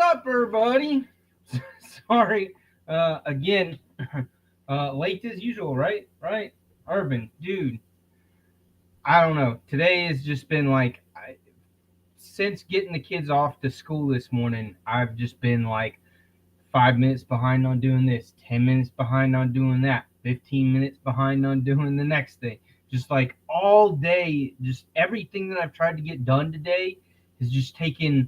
up, everybody? Sorry, again, late as usual, right? Right, Urban, dude. I don't know. Today has just been like, since getting the kids off to school this morning, I've just been like 5 minutes behind on doing this, 10 minutes behind on doing that, 15 minutes behind on doing the next thing. Just like all day, just everything that I've tried to get done today has just taken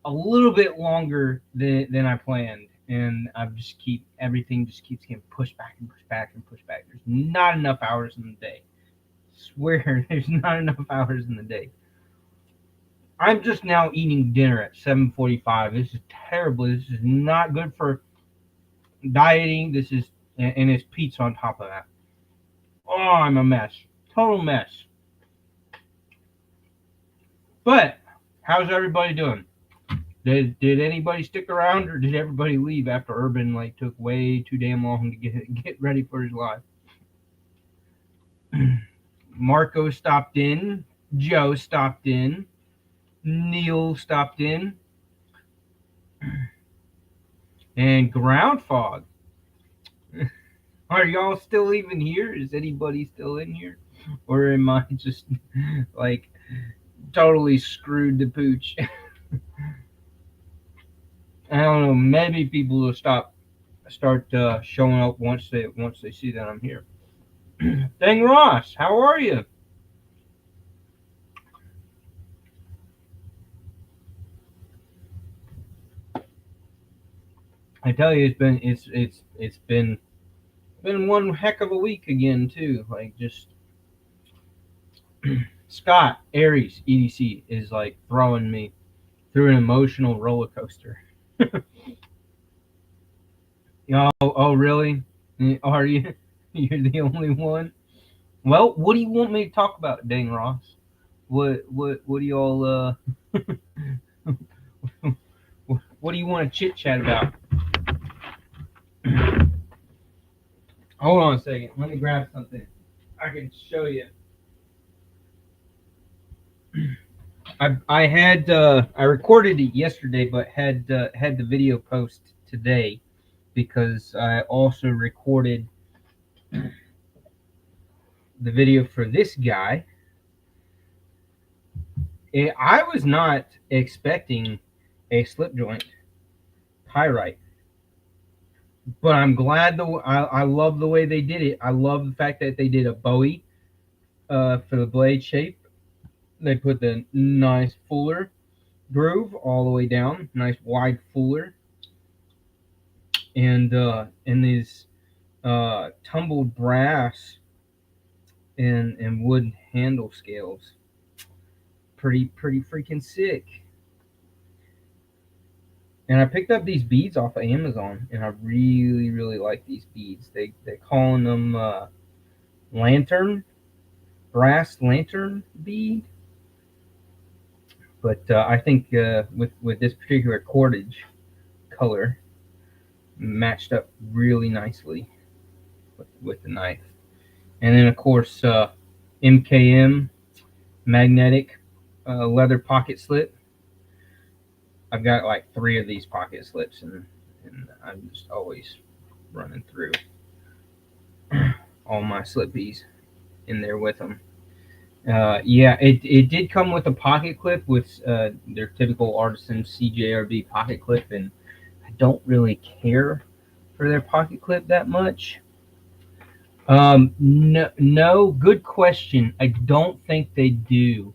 a little bit longer than I planned, and I just keep everything just keeps getting pushed back and pushed back and pushed back. There's not enough hours in the day. I swear, there's not enough hours in the day. I'm just now eating dinner at 7:45. This is terrible. This is not good for dieting. This is and it's pizza on top of that. Oh, I'm a mess. Total mess. But how's everybody doing? Did anybody stick around, or did everybody leave after Urban like took way too damn long to get ready for his live? Marco stopped in, Joe stopped in, Neil stopped in, and Ground Fog. Are y'all still even here? Is anybody still in here, or am I just like totally screwed the pooch? I don't know. Maybe people will start showing up once they see that I'm here. Dang Ross, how are you? I tell you, it's been one heck of a week again too. Like just Scott Aries EDC is like throwing me through an emotional roller coaster. Oh, really? Are you? You're the only one? Well, what do you want me to talk about, dang Ross? What do y'all what do you want to chit chat about? Hold on a second. Let me grab something. I can show you. I recorded it yesterday, but had the video post today because I also recorded the video for this guy. I was not expecting a slip joint pyrite, but I'm glad I love the way they did it. I love the fact that they did a Bowie for the blade shape. They put the nice fuller groove all the way down, nice wide fuller, and these tumbled brass and wood handle scales. Pretty freaking sick. And I picked up these beads off of Amazon, and I really like these beads. They're calling them brass lantern bead. But I think with this particular cordage color matched up really nicely with the knife. And then of course MKM magnetic leather pocket slip. I've got like 3 of these pocket slips, and I'm just always running through all my slippies in there with them. Yeah, it did come with a pocket clip with their typical artisan CJRB pocket clip, and I don't really care for their pocket clip that much. No, good question. I don't think they do.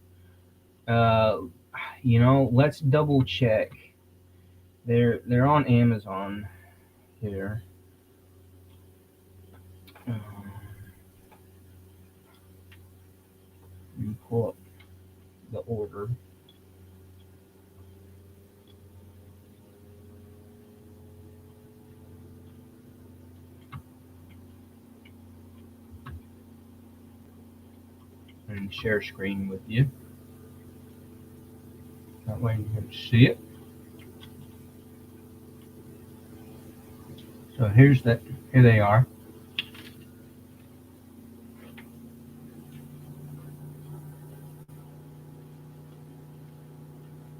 Let's double check. They're on Amazon here. Let me pull up the order. And share screen with you. That way you can see it. So here they are.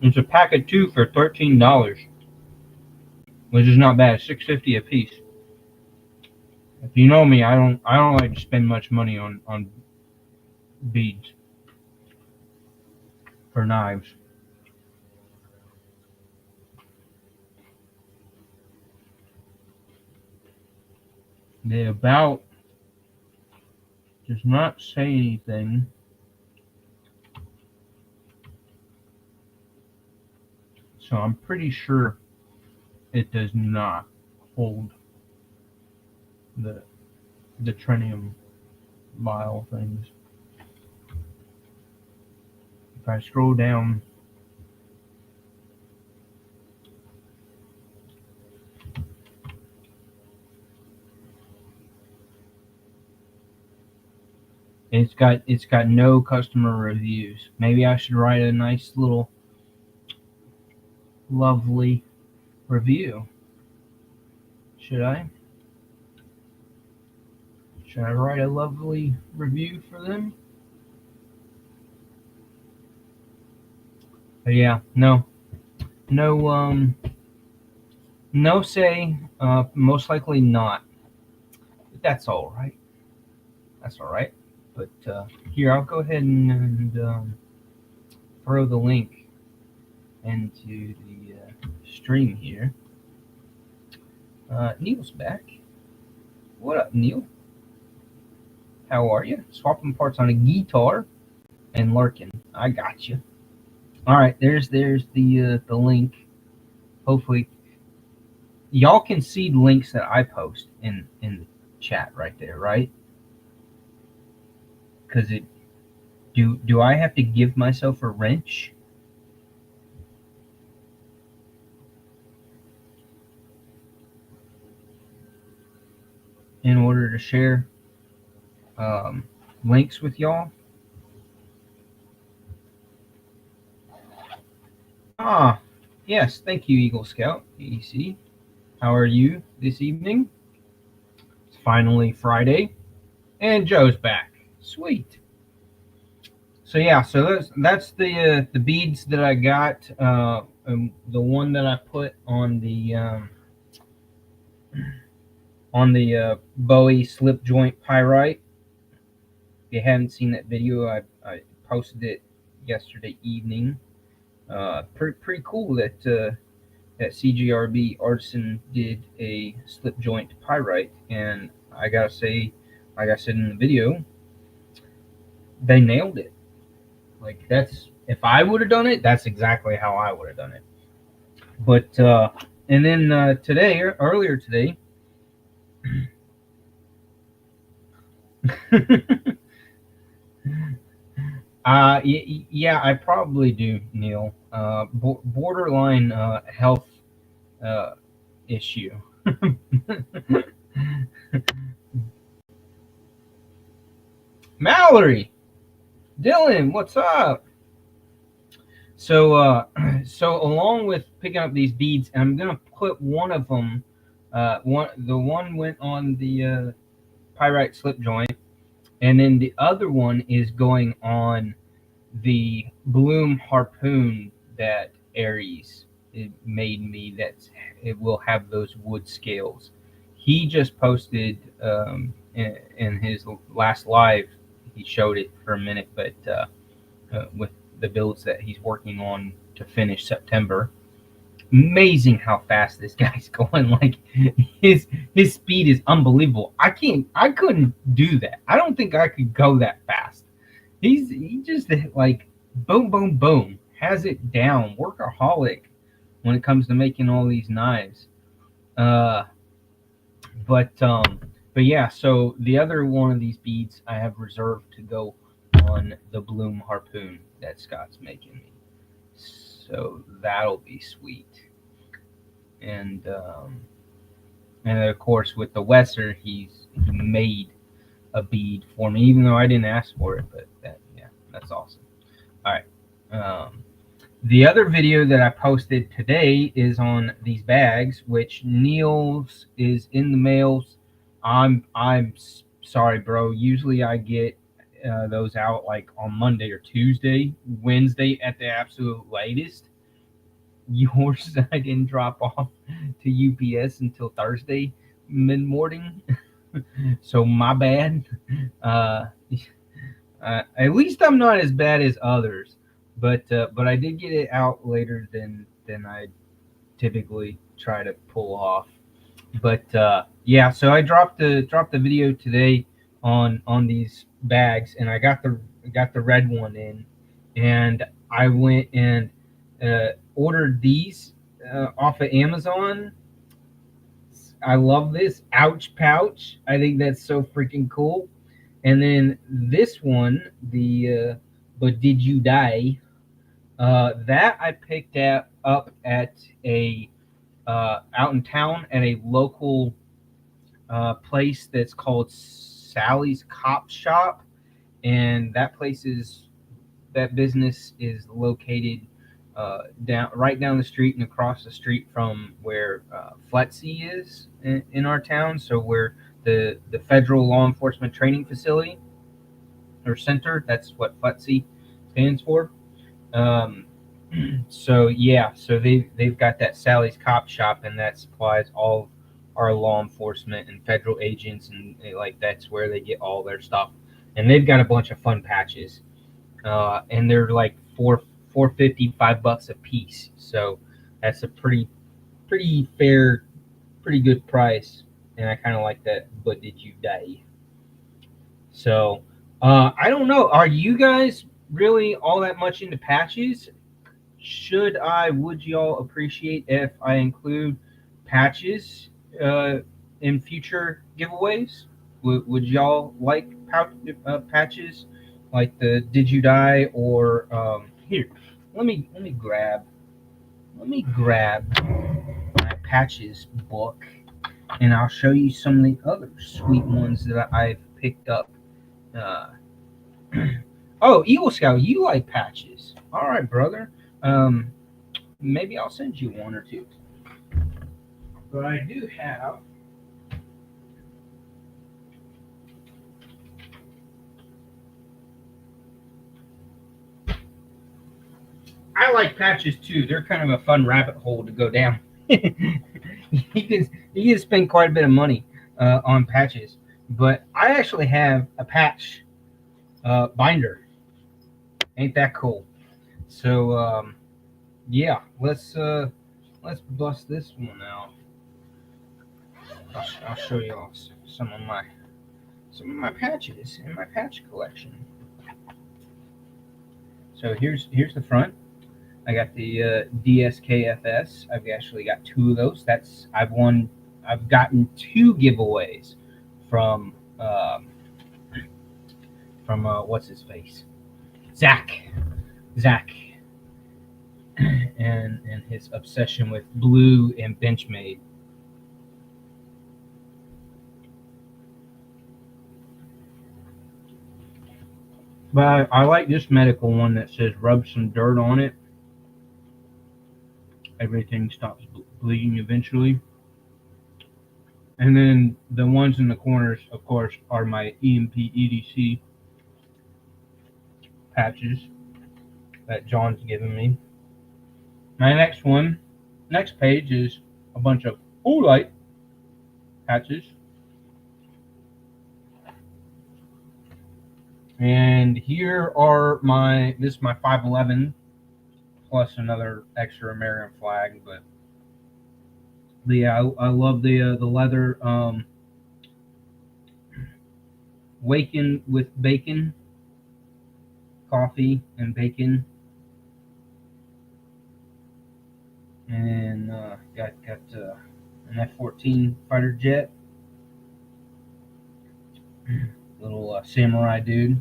It's a pack of 2 for $13. which is not bad. $6.50 a piece. If you know me, I don't like to spend much money on beads for knives. The about does not say anything. So I'm pretty sure it does not hold the trinium vial things. If I scroll down, it's got no customer reviews. Maybe I should write a nice little lovely review. Should I? Should I write a lovely review for them? But yeah, no say. Most likely not. But that's all right. That's all right. But here, I'll go ahead and throw the link into the stream here. Neil's back. What up, Neil? How are you? Swapping parts on a guitar and lurking. I got you. All right, there's the link. Hopefully, y'all can see links that I post in the chat right there, right? Because do I have to give myself a wrench? In order to share links with y'all? Ah, yes, thank you, Eagle Scout, EDC. How are you this evening? It's finally Friday, and Joe's back. Sweet. So yeah, so that's the beads that I got. The one that I put on the Bowie slip joint pyrite. If you haven't seen that video, I posted it yesterday evening. Pretty cool that that CGRB Artisan did a slip joint pyrite, and I gotta say, like I said in the video, they nailed it. Like, that's, if I would have done it, that's exactly how I would have done it. But and then earlier today, yeah, I probably do, Neil. Borderline health issue. Mallory, Dylan, what's up? So so along with picking up these beads, I'm gonna put one of them. The one went on the pyrite slip joint, and then the other one is going on the Bloom harpoon that Aries made me. It will have those wood scales. He just posted in his last live. He showed it for a minute, but with the builds that he's working on to finish September. Amazing how fast this guy's going. Like, his speed is unbelievable. I couldn't do that. I don't think I could go that fast. He just, like, boom, boom, boom, has it down. Workaholic when it comes to making all these knives. But yeah, so the other one of these beads I have reserved to go on the Bloom harpoon that Scott's making me. So that'll be sweet. And of course, with the Wesser, he made a bead for me, even though I didn't ask for it. But that's awesome. All right. The other video that I posted today is on these bags, which Neil's is in the mails. I'm sorry, bro. Usually I get those out like on Monday or Tuesday, Wednesday at the absolute latest. yours I didn't drop off to UPS until Thursday mid morning. So my bad. Uh, at least I'm not as bad as others, but I did get it out later than I typically try to pull off. But yeah, so I dropped the video today on these bags, and I got the red one in, and I went and ordered these off of Amazon. I love this ouch pouch. I think that's so freaking cool. And then this one, the but did you die? That I picked up at a out in town at a local place that's called Sally's Cop Shop, and that business is located down right down the street and across the street from where FLETC is in our town. So where the Federal Law Enforcement Training Facility or Center, that's what FLETC stands for. Um, so yeah, so they've got that Sally's Cop Shop, and that supplies all our law enforcement and federal agents, and like that's where they get all their stuff. And they've got a bunch of fun patches, and they're like $4.50, $5 a piece. So that's a pretty fair, pretty good price, and I kind of like that. But did you die? So I don't know. Are you guys really all that much into patches? Would y'all appreciate if I include patches uh, in future giveaways? Would y'all like patches like the Did You Die or here? Let me grab my patches book, and I'll show you some of the other sweet ones that I've picked up. Uh, oh, Eagle Scout, you like patches? All right, brother. Um, Maybe I'll send you one or two. But I do have. I like patches too. They're kind of a fun rabbit hole to go down. You can spend quite a bit of money on patches, but I actually have a patch binder. Ain't that cool? So yeah, let's bust this one out. I'll show you all some of my patches in my patch collection. So here's the front. I got the DSKFS. I've actually got two of those. I've gotten two giveaways from what's his face, Zach, and his obsession with blue and Benchmade. But I like this medical one that says rub some dirt on it. Everything stops bleeding eventually. And then the ones in the corners, of course, are my EMP EDC patches that John's given me. My next page is a bunch of Light patches. And this is my 511 plus another extra American flag. But yeah, I love the leather Waking with bacon, coffee and bacon, and got an F-14 fighter jet, little samurai dude,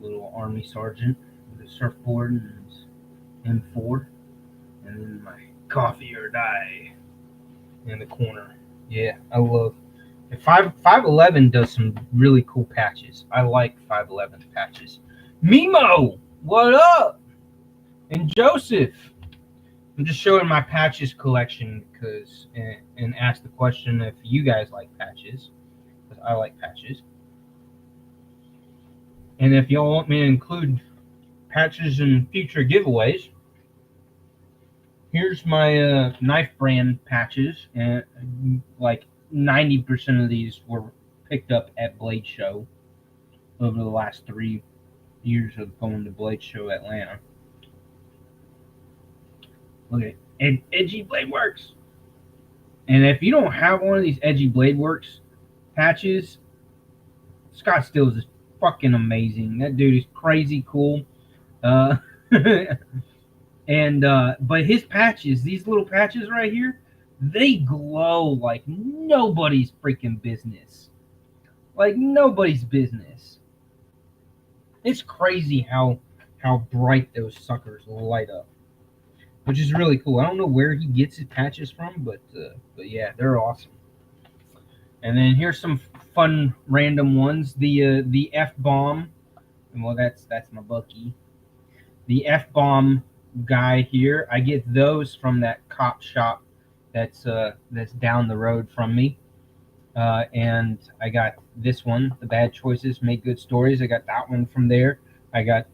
little army sergeant with a surfboard and his M4, and then my coffee or die in the corner. Yeah, I love. 511 does some really cool patches. I like 511 patches. Mimo, what up? And Joseph. I'm just showing my patches collection because and ask the question if you guys like patches, because I like patches. And if y'all want me to include patches in future giveaways, Here's my knife brand patches, and like 90% of these were picked up at Blade Show over the last 3 years of going to Blade Show Atlanta. Look at it. Edgy Blade Works. And if you don't have one of these Edgy Blade Works patches, Scott Stills is fucking amazing. That dude is crazy cool. Uh, and but his patches, these little patches right here, they glow like nobody's freaking business. Like nobody's business. It's crazy how bright those suckers light up, which is really cool. I don't know where he gets his patches from, but yeah, they're awesome. And then here's some fun random ones. The F bomb, well that's my Bucky. The F bomb guy here, I get those from that cop shop that's down the road from me. And I got this one, the Bad Choices Make Good Stories. I got that one from there. I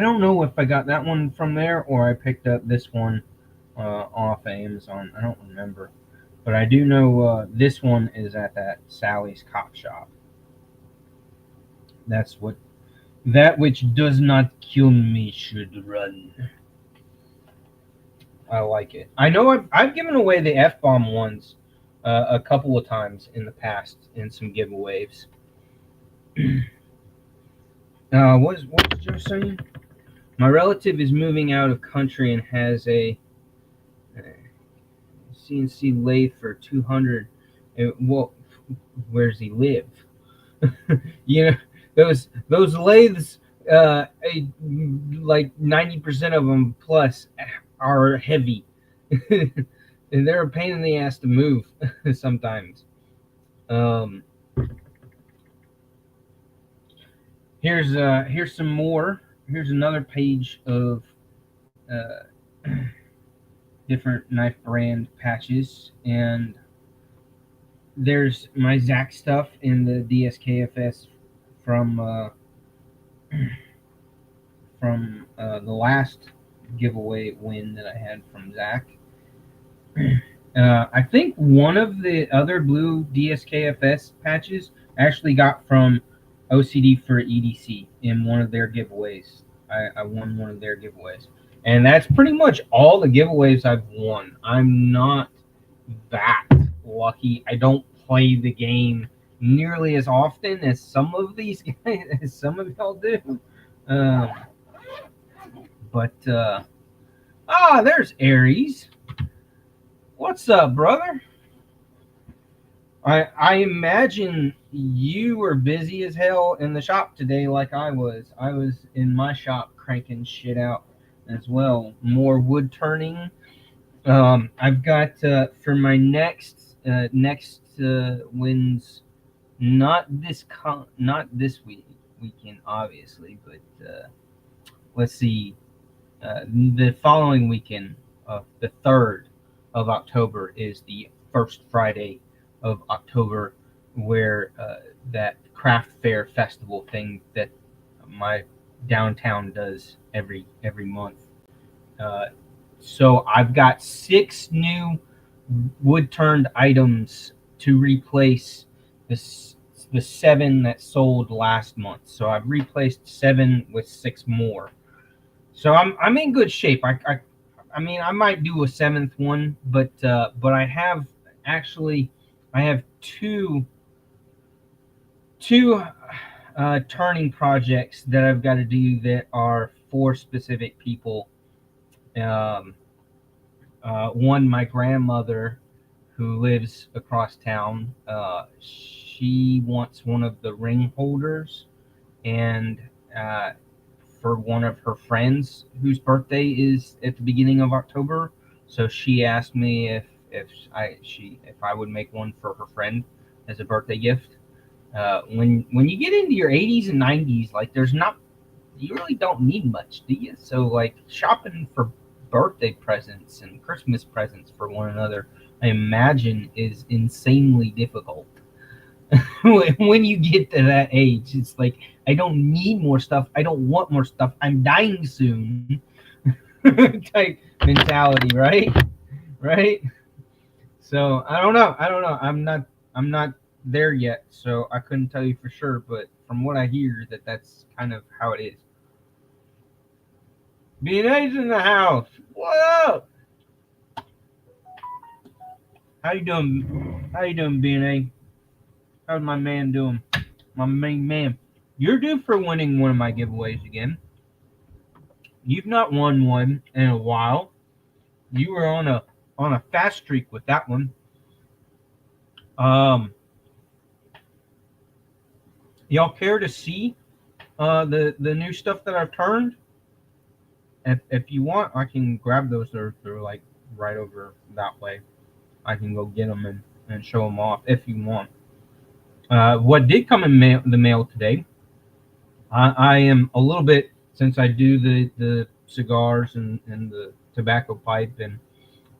don't know if I got that one from there or I picked up this one off of Amazon. I don't remember. But I do know this one is at that Sally's Cop Shop. That's what, that which does not kill me should run. I like it. I know I've given away the F-bomb ones a couple of times in the past in some giveaways. What was Joe saying? My relative is moving out of country and has a CNC lathe for 200. Well, where does he live? You know, those lathes, like 90% of them plus are heavy. And they're a pain in the ass to move sometimes. Here's some more. Here's another page of different knife brand patches, and there's my Zach stuff in the DSKFS from the last giveaway win that I had from Zach. I think one of the other blue DSKFS patches I actually got from OCD for EDC in one of their giveaways. I won one of their giveaways. And that's pretty much all the giveaways I've won. I'm not that lucky. I don't play the game nearly as often as some of these guys, as some of y'all do. There's Aries. What's up, brother? I imagine you were busy as hell in the shop today like I was. I was in my shop cranking shit out as well. More wood turning. I've got for my next wins, not this weekend obviously, but let's see, the following weekend, the 3rd of October is the first Friday of October, where that craft fair festival thing that my downtown does every month. So I've got 6 new wood turned items to replace the 7 that sold last month. So I've replaced 7 with 6 more. So I'm in good shape. I mean I might do a 7th one, but I have two turning projects that I've got to do that are for specific people. One, my grandmother who lives across town, she wants one of the ring holders, and for one of her friends whose birthday is at the beginning of October. So she asked me if I would make one for her friend as a birthday gift. When you get into your 80s and 90s, like you really don't need much, do you? So like shopping for birthday presents and Christmas presents for one another, I imagine, is insanely difficult. When you get to that age, it's like, I don't need more stuff. I don't want more stuff. I'm dying soon. type mentality, right? Right? So I don't know. I don't know. I'm not there yet, so I couldn't tell you for sure. But from what I hear, that's kind of how it is. B&A's in the house. What up? How you doing? How you doing, B&A? How's my man doing? My main man. You're due for winning one of my giveaways again. You've not won one in a while. You were on a fast streak with that one. Um, y'all care to see the new stuff that I've turned? If you want, I can grab those. They're like right over that way. I can go get them and show them off if you want. What did come in the mail today? I am a little bit, since I do the cigars and the tobacco pipe and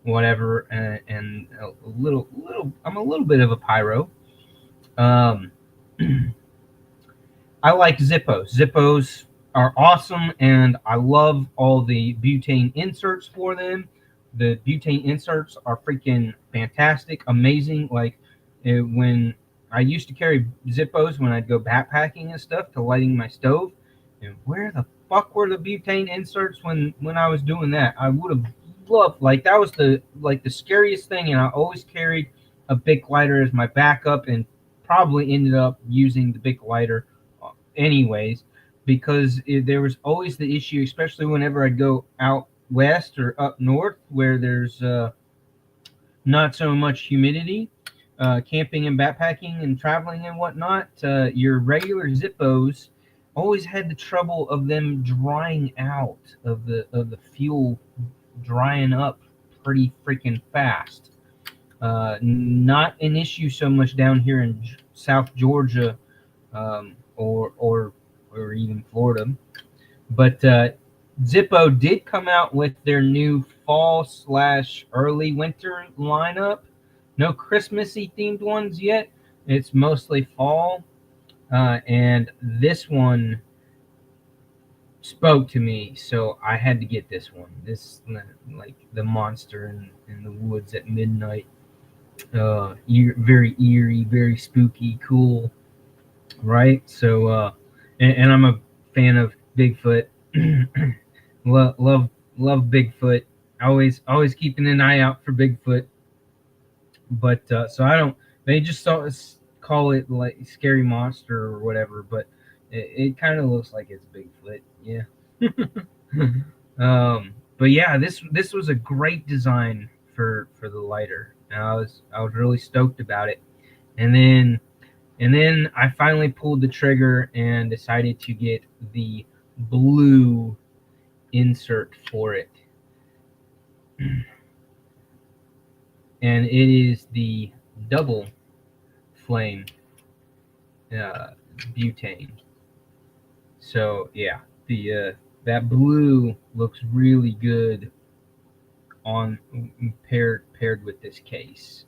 whatever, and a little I'm a little bit of a pyro. Um, I like Zippos. Zippos are awesome, and I love all the butane inserts for them. The butane inserts are freaking fantastic, amazing. Like when I used to carry Zippos when I'd go backpacking and stuff to lighting my stove. And where the fuck were the butane inserts when I was doing that? I would have loved, like, that was the scariest thing, and I always carried a Bic lighter as my backup, and probably ended up using the Bic lighter anyways, because there was always the issue, especially whenever I'd go out west or up north where there's not so much humidity, camping and backpacking and traveling and whatnot. Your regular Zippos always had the trouble of them drying out, of the fuel drying up pretty freaking fast. Not an issue so much down here in South Georgia, or even Florida. But Zippo did come out with their new fall/early winter lineup. No Christmassy themed ones yet. It's mostly fall, and this one spoke to me, so I had to get this one. This, like the monster in the woods at midnight. Very eerie, very spooky, cool, right? So, and I'm a fan of Bigfoot. love Bigfoot. Always keeping an eye out for Bigfoot. But so I don't. They just call it like scary monster or whatever, but it kind of looks like it's Bigfoot. Yeah. But yeah, this was a great design for the lighter, and I was really stoked about it. And then I finally pulled the trigger and decided to get the blue insert for it. And it is the double flame butane. So yeah, the that blue looks really good on paired with this case.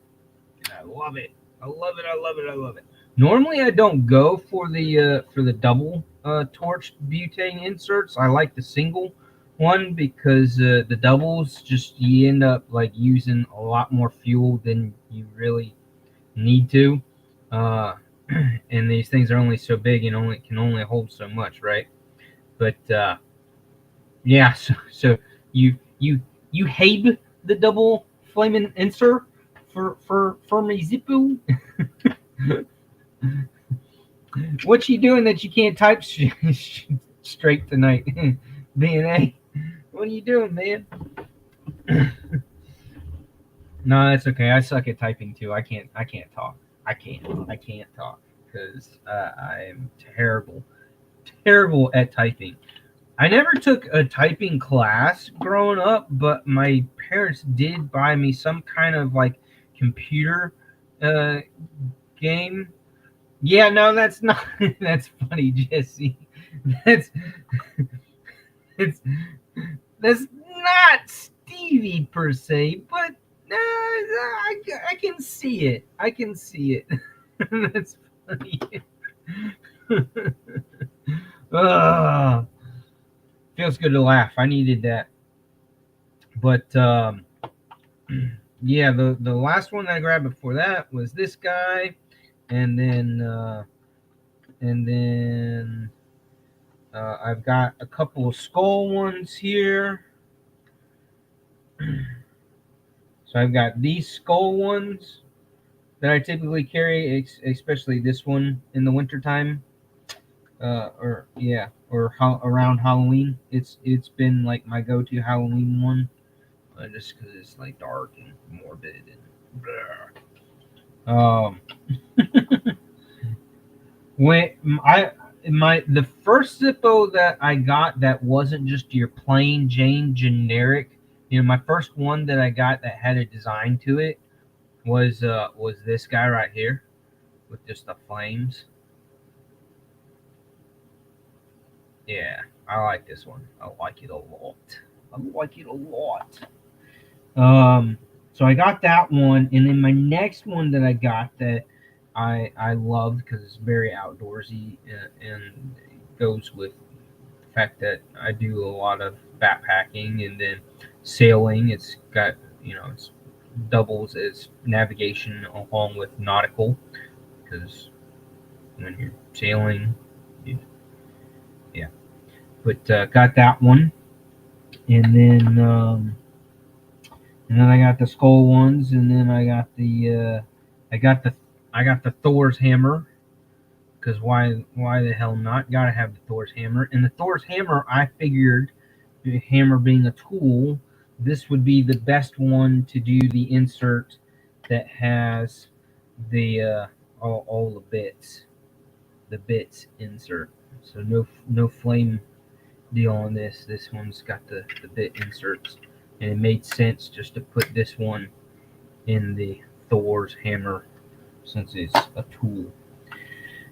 And I love it. I love it. I love it. I love it. Normally, I don't go for the double torch butane inserts. I like the single one because the doubles, just you end up like using a lot more fuel than you really need to. And these things are only so big and can only hold so much, right? But yeah, so you habe the double flaming insert for me Zippo. What you doing that you can't type straight tonight? B&A, what are you doing, man? No, that's okay. I suck at typing too. I can't talk. I can't talk because I am terrible at typing. I never took a typing class growing up, but my parents did buy me some kind of like computer game. Yeah, no, that's not. That's funny, Jesse. That's it's that's not Stevie per se, but I can see it. I can see it. That's funny. Feels good to laugh. I needed that. But yeah, the last one that I grabbed before that was this guy, and then I've got a couple of skull ones here. So I've got these skull ones that I typically carry, especially this one in the wintertime. Around Halloween. It's been like my go-to Halloween one, just because it's like dark and morbid and when the first Zippo that I got that wasn't just your plain Jane generic, my first one that I got that had a design to it was this guy right here with just the flames. Yeah, I like this one. I like it a lot. So I got that one, and then my next one that I got that I love because it's very outdoorsy and goes with the fact that I do a lot of backpacking and then sailing. It's got it's doubles as navigation along with nautical, because when you're sailing, yeah. But got that one, and then I got the skull ones, and then I got the Thor's hammer, because why the hell not? Gotta have the Thor's hammer. And the Thor's hammer, I figured, the hammer being a tool, this would be the best one to do the insert that has the all the bits insert. So no flame deal on this. This one's got the bit inserts, and it made sense just to put this one in the Thor's hammer since it's a tool.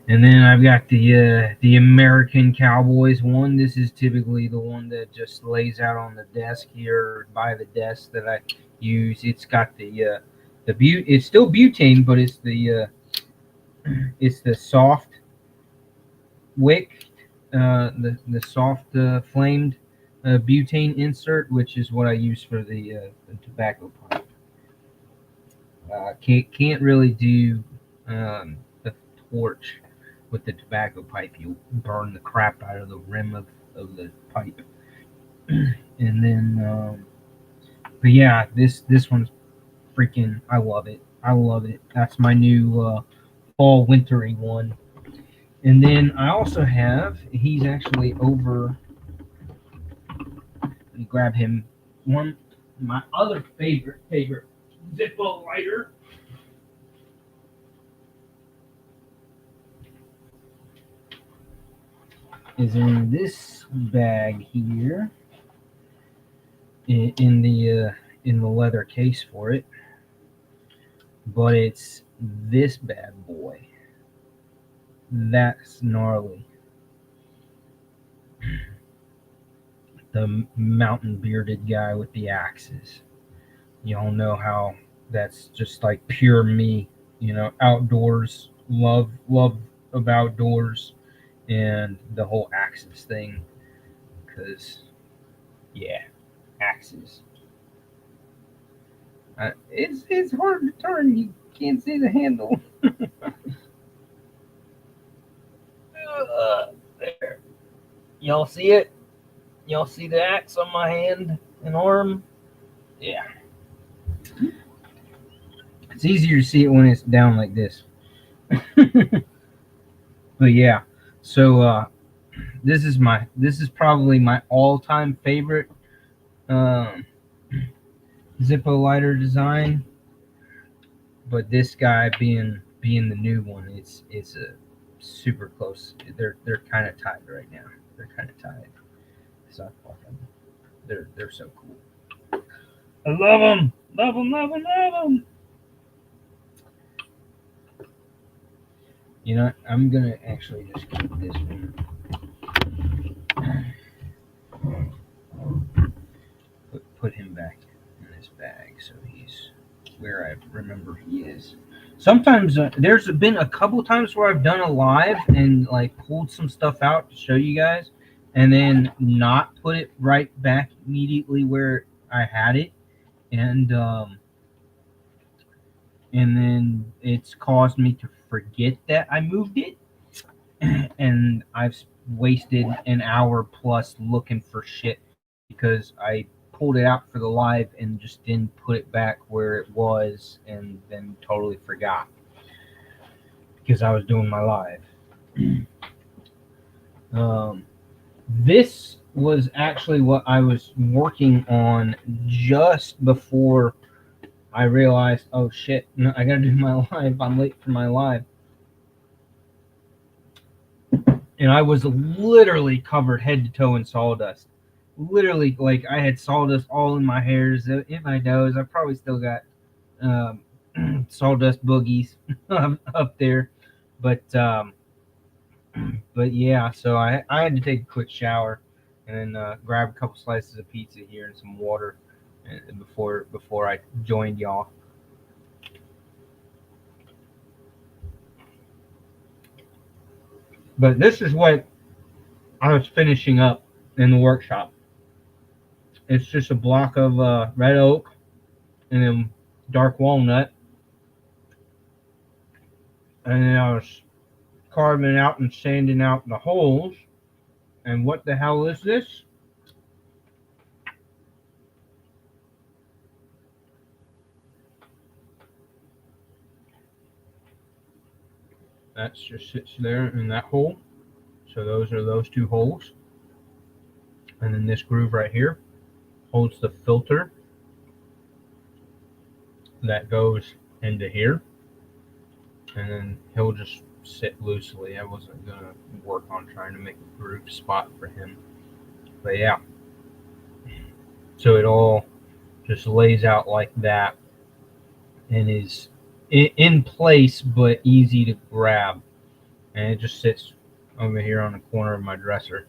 And then I've got the American Cowboys one. This is typically the one that just lays out on the desk here by the desk that I use. It's got it's still butane, but it's the soft wick, the soft flamed butane insert, which is what I use for the tobacco pipe. Can't really do the torch with the tobacco pipe. You'll burn the crap out of the rim of the pipe. And then but yeah, this one's freaking, I love it. That's my new fall wintry one. And then I also have, he's actually over, let me grab him, my other favorite Zippo lighter. Is in this bag here, in the leather case for it, but it's this bad boy. That's gnarly. The mountain bearded guy with the axes. Y'all know how that's just like pure me, outdoors, love of outdoors, and the whole axes thing, because yeah, axes. It's hard to turn. You can't see the handle. There. Y'all see it? Y'all see the axe on my hand and arm? Yeah. It's easier to see it when it's down like this. But yeah. So this is probably my all-time favorite Zippo lighter design. But this guy being the new one, it's a super close. They're kind of tied right now. They're kind of tied. So they're so cool. I love them. Love them. I'm gonna actually just keep this one. Put him back in this bag so he's where I remember he is. Sometimes there's been a couple times where I've done a live and like pulled some stuff out to show you guys, and then not put it right back immediately where I had it, and then it's caused me to forget that I moved it, and I've wasted an hour plus looking for shit because I pulled it out for the live and just didn't put it back where it was, and then totally forgot because I was doing my live. This was actually what I was working on just before I realized, oh shit, no, I gotta do my live. I'm late for my live. And I was literally covered head to toe in sawdust. Literally, like I had sawdust all in my hairs, in my nose. I probably still got um, sawdust boogies up there, but yeah. So I had to take a quick shower and then grab a couple slices of pizza here and some water before I joined y'all. But this is what I was finishing up in the workshop. It's just a block of red oak and then dark walnut. And then I was carving out and sanding out the holes. And what the hell is this? That just sits there in that hole. So those are those two holes. And then this groove right here holds the filter that goes into here. And then he'll just sit loosely. I wasn't going to work on trying to make a groove spot for him. But yeah. So it all just lays out like that and is in place but easy to grab. And it just sits over here on the corner of my dresser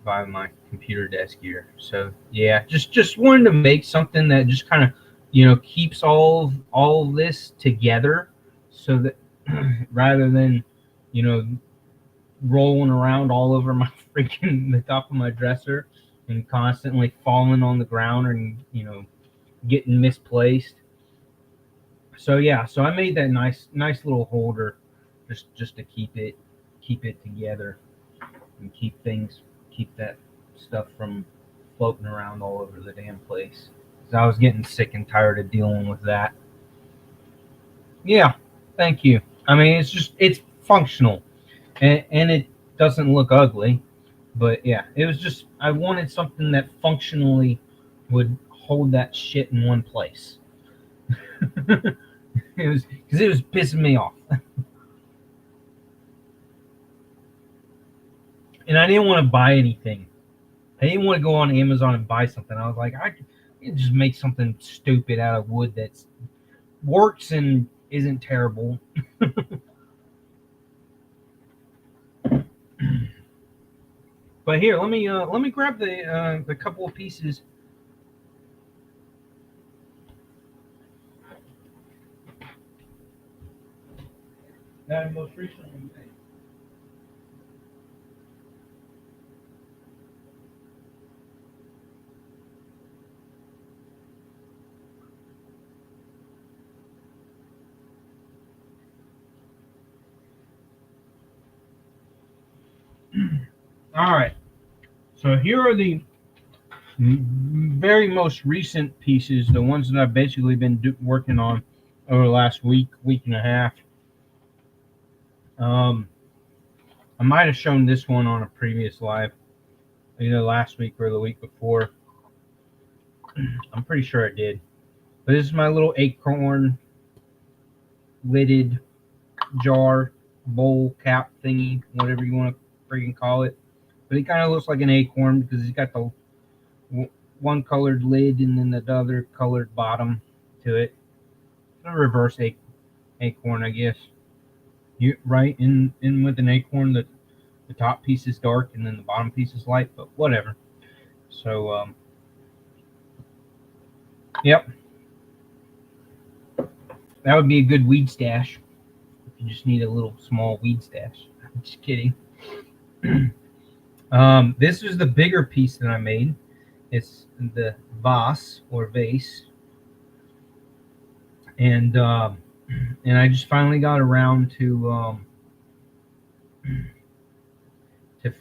by my computer desk here. So yeah, just wanted to make something that just kind of, keeps all of this together, so that rather than, rolling around all over my freaking the top of my dresser and constantly falling on the ground and getting misplaced. So yeah, so I made that nice little holder just to keep it together and keep that stuff from floating around all over the damn place. 'Cause I was getting sick and tired of dealing with that. Yeah, thank you. I mean, it's functional, and it doesn't look ugly. But yeah, it was just I wanted something that functionally would hold that shit in one place. It was because it was pissing me off, and I didn't want to buy anything. I didn't want to go on Amazon and buy something. I was like, I can just make something stupid out of wood that works and isn't terrible. But here, let me grab the couple of pieces. That I most recently made. All right. So here are the very most recent pieces, the ones that I've basically been working on over the last week and a half. I might have shown this one on a previous live, either last week or the week before. I'm pretty sure I did. But this is my little acorn lidded jar, bowl, cap thingy, whatever you want to freaking call it. But it kind of looks like an acorn because it's got the one colored lid and then the other colored bottom to it. A reverse acorn, I guess. You right in with an acorn, the top piece is dark and then the bottom piece is light, but whatever. So yep, that would be a good weed stash. If you just need a little small weed stash. I'm just kidding. This is the bigger piece that I made. It's the vase or vase, and I just finally got around to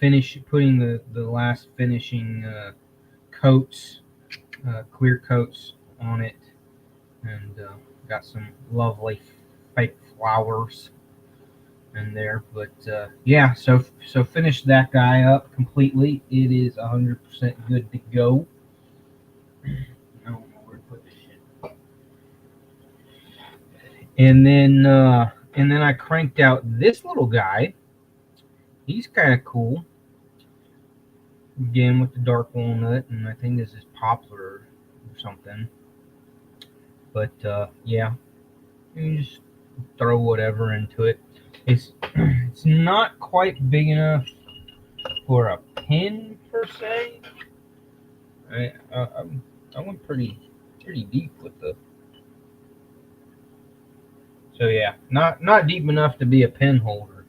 finish putting the last finishing coats, clear coats on it, and got some lovely fake flowers in there. But yeah, so finished that guy up completely. It is 100% good to go. I don't know where to put this shit. And then I cranked out this little guy. He's kind of cool. Again with the dark walnut, and I think this is poplar or something. But yeah, you just throw whatever into it. It's not quite big enough for a pin per se. I went pretty deep with the. So yeah, not deep enough to be a pin holder.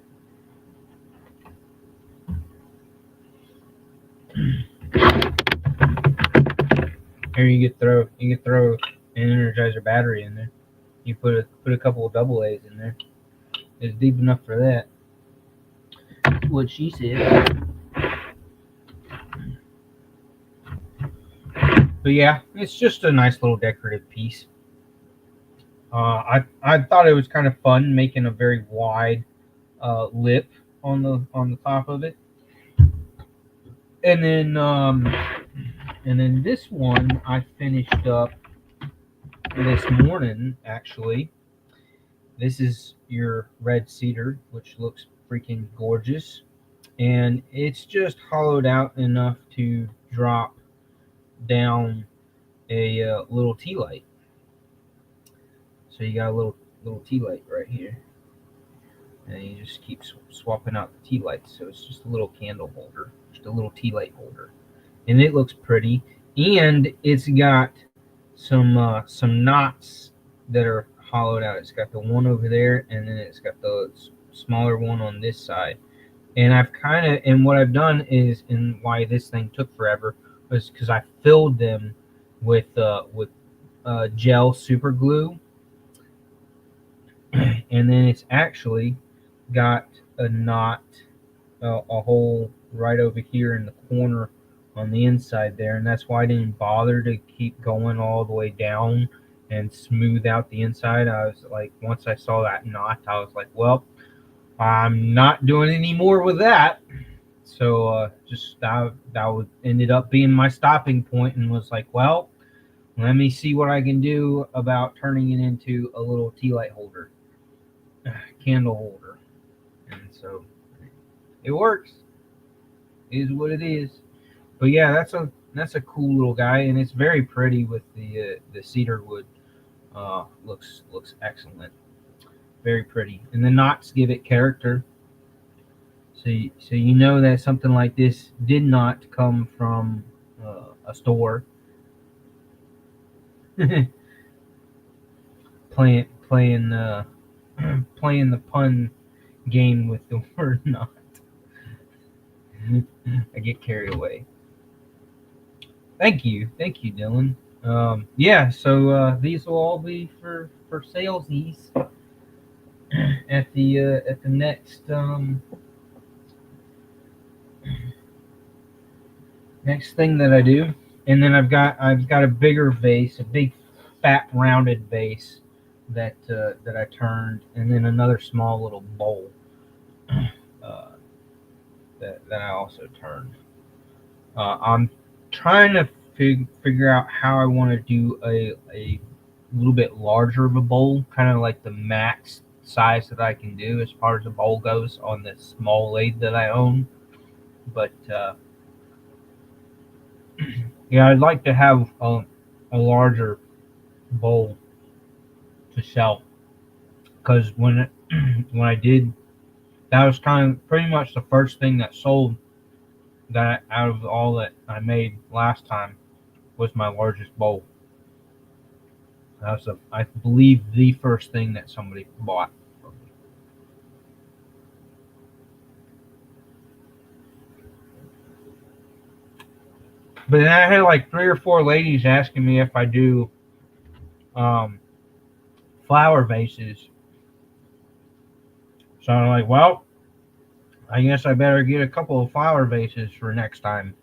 Here you could throw an Energizer battery in there. You put a couple of double A's in there. It's deep enough for that. That's what she said. But yeah, it's just a nice little decorative piece. I thought it was kind of fun making a very wide lip on the top of it, and then this one I finished up this morning. Actually, this is your red cedar, which looks freaking gorgeous, and it's just hollowed out enough to drop down a little tea light. So you got a little tea light right here, and you just keep swapping out the tea lights. So it's just a little candle holder, just a little tea light holder, and it looks pretty. And it's got some knots that are hollowed out. It's got the one over there, and then it's got the smaller one on this side. And what I've done is, and why this thing took forever was because I filled them with gel super glue, and then it's actually got a knot, a hole right over here in the corner on the inside there, and that's why I didn't bother to keep going all the way down and smooth out the inside. I was like, once I saw that knot, I was like, well, I'm not doing any more with that. So just that ended up being my stopping point, and was like, well, let me see what I can do about turning it into a little tea light holder, candle holder. And so it works. It is what it is. But yeah, that's a cool little guy, and it's very pretty with the cedar wood. Looks excellent. Very pretty, and the knots give it character. So you know that something like this did not come from a store. playing playing the pun game with the word knot. I get carried away. Thank you, Dylan. Yeah, so these will all be for salesies at the next thing that I do. And then I've got a bigger vase, a big fat rounded vase that I turned, and then another small little bowl that I also turned. I'm trying to figure out how I want to do a little bit larger of a bowl, kind of like the max size that I can do as far as the bowl goes on this small lathe that I own. But yeah, I'd like to have a larger bowl to sell, because when I did, that was kind of pretty much the first thing that sold, that out of all that I made last time, was my largest bowl. That was I believe the first thing that somebody bought from me. But then I had like 3 or 4 ladies asking me if I do um, flower vases. So I'm like, well, I guess I better get a couple of flower vases for next time.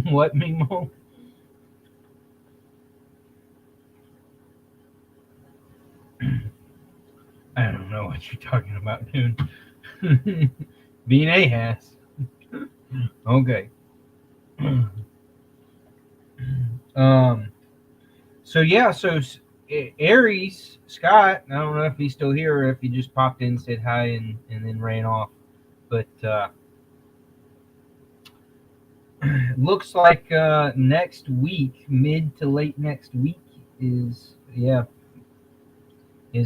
What, Mimo? I don't know what you're talking about, dude. Being a ass. Okay. um. So yeah. So Aries Scott. I don't know if he's still here or if he just popped in, said hi, and then ran off. But looks like next week, mid to late next week, is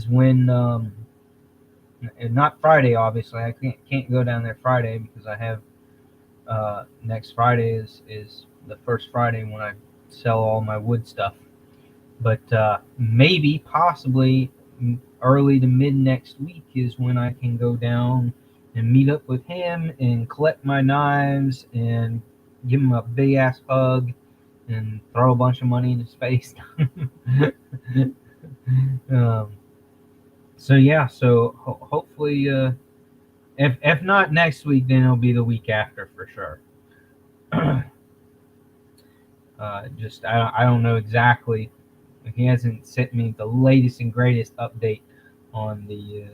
when and not Friday, obviously. I can't go down there Friday because I have next Friday is the first Friday when I sell all my wood stuff. But maybe, possibly, early to mid next week is when I can go down and meet up with him and collect my knives and give him a big ass hug and throw a bunch of money in his face. um, so yeah, so hopefully, if not next week, then it'll be the week after for sure. Just I don't know exactly. He hasn't sent me the latest and greatest update on the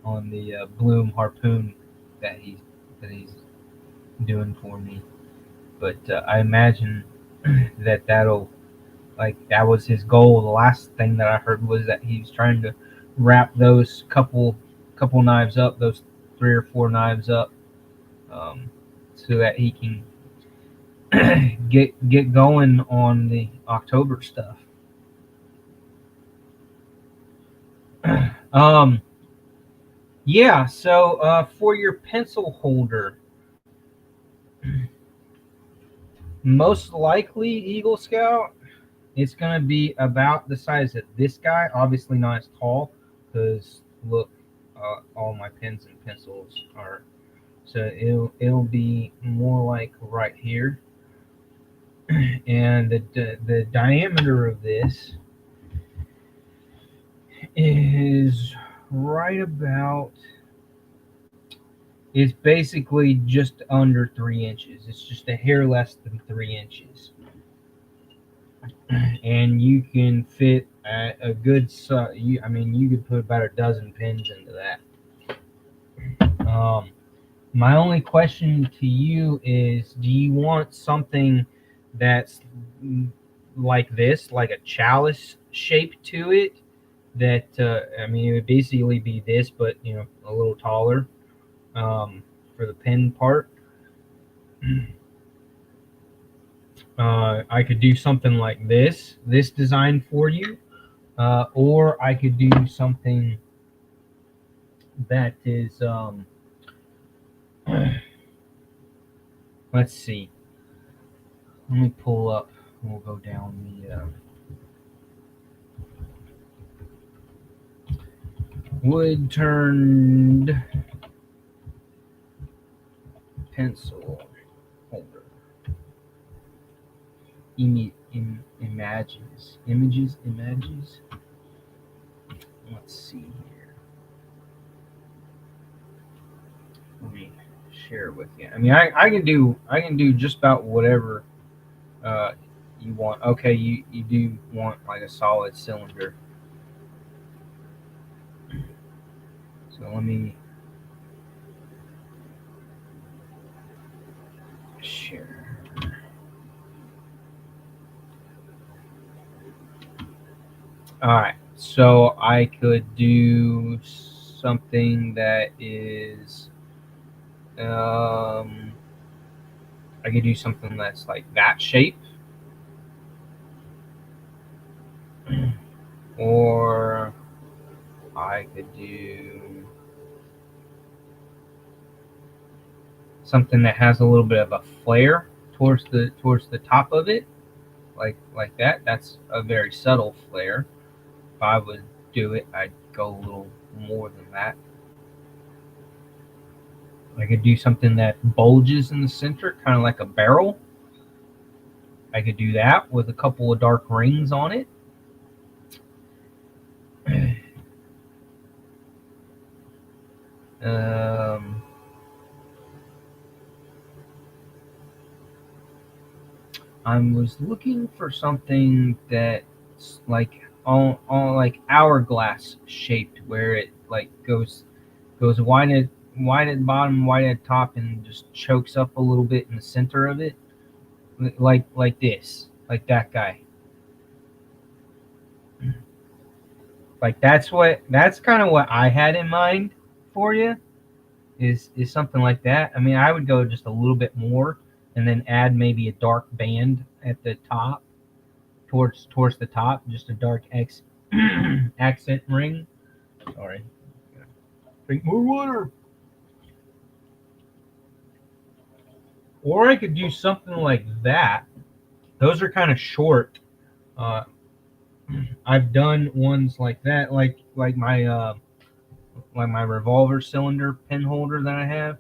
on the Bloom harpoon that he's doing for me. But I imagine that'll like that was his goal. The last thing that I heard was that he was trying to wrap those couple knives up, those 3 or 4 knives up, so that he can get going on the October stuff. um, yeah. So for your pencil holder, most likely Eagle Scout, it's gonna be about the size of this guy. Obviously not as tall, because look, all my pens and pencils are. So it'll be more like right here, and the diameter of this is right about. It's basically just under 3 inches. It's just a hair less than 3 inches, and you can fit a good. I mean, you could put about a dozen pins into that. My only question to you is: do you want something that's like this, like a chalice shape to it? That I mean, it would basically be this, but a little taller for the pin part. I could do something like this design for you, or I could do something that is. Let's see. Let me pull up. We'll go down the wood turned pencil holder. Images. Let's see here. Let me share it with you. I mean, I can do just about whatever uh, you want. Okay, you do want like a solid cylinder. So let me share. All right, so I could do something that is, I could do something that's like that shape, or I could do something that has a little bit of a flare towards the top of it, like that. That's a very subtle flare. If I would do it, I'd go a little more than that. I could do something that bulges in the center, kind of like a barrel. I could do that with a couple of dark rings on it. Um, I was looking for something that's like all like hourglass shaped, where it like goes wide at the bottom, wide at the top, and just chokes up a little bit in the center of it, like this, like that guy. Like that's kind of what I had in mind for you. Is something like that. I mean, I would go just a little bit more, and then add maybe a dark band at the top, towards the top, just a dark accent ring. Sorry, drink more water. Or I could do something like that. Those are kind of short. Uh, I've done ones like that, like my revolver cylinder pin holder that I have.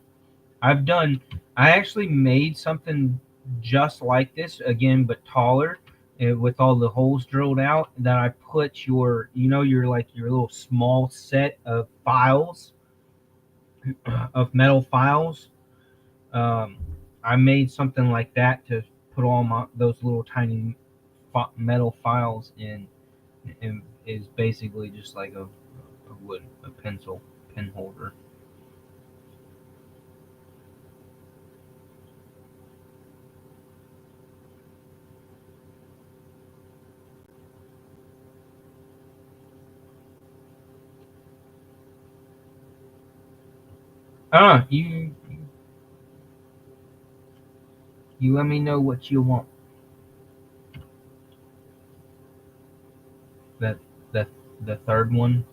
I've done. I actually made something just like this again, but taller, with all the holes drilled out. That I put your like your little small set of files, of metal files. Um, I made something like that to put all those little tiny metal files in, and is basically just like a pencil pen holder. You let me know what you want. That the the third one.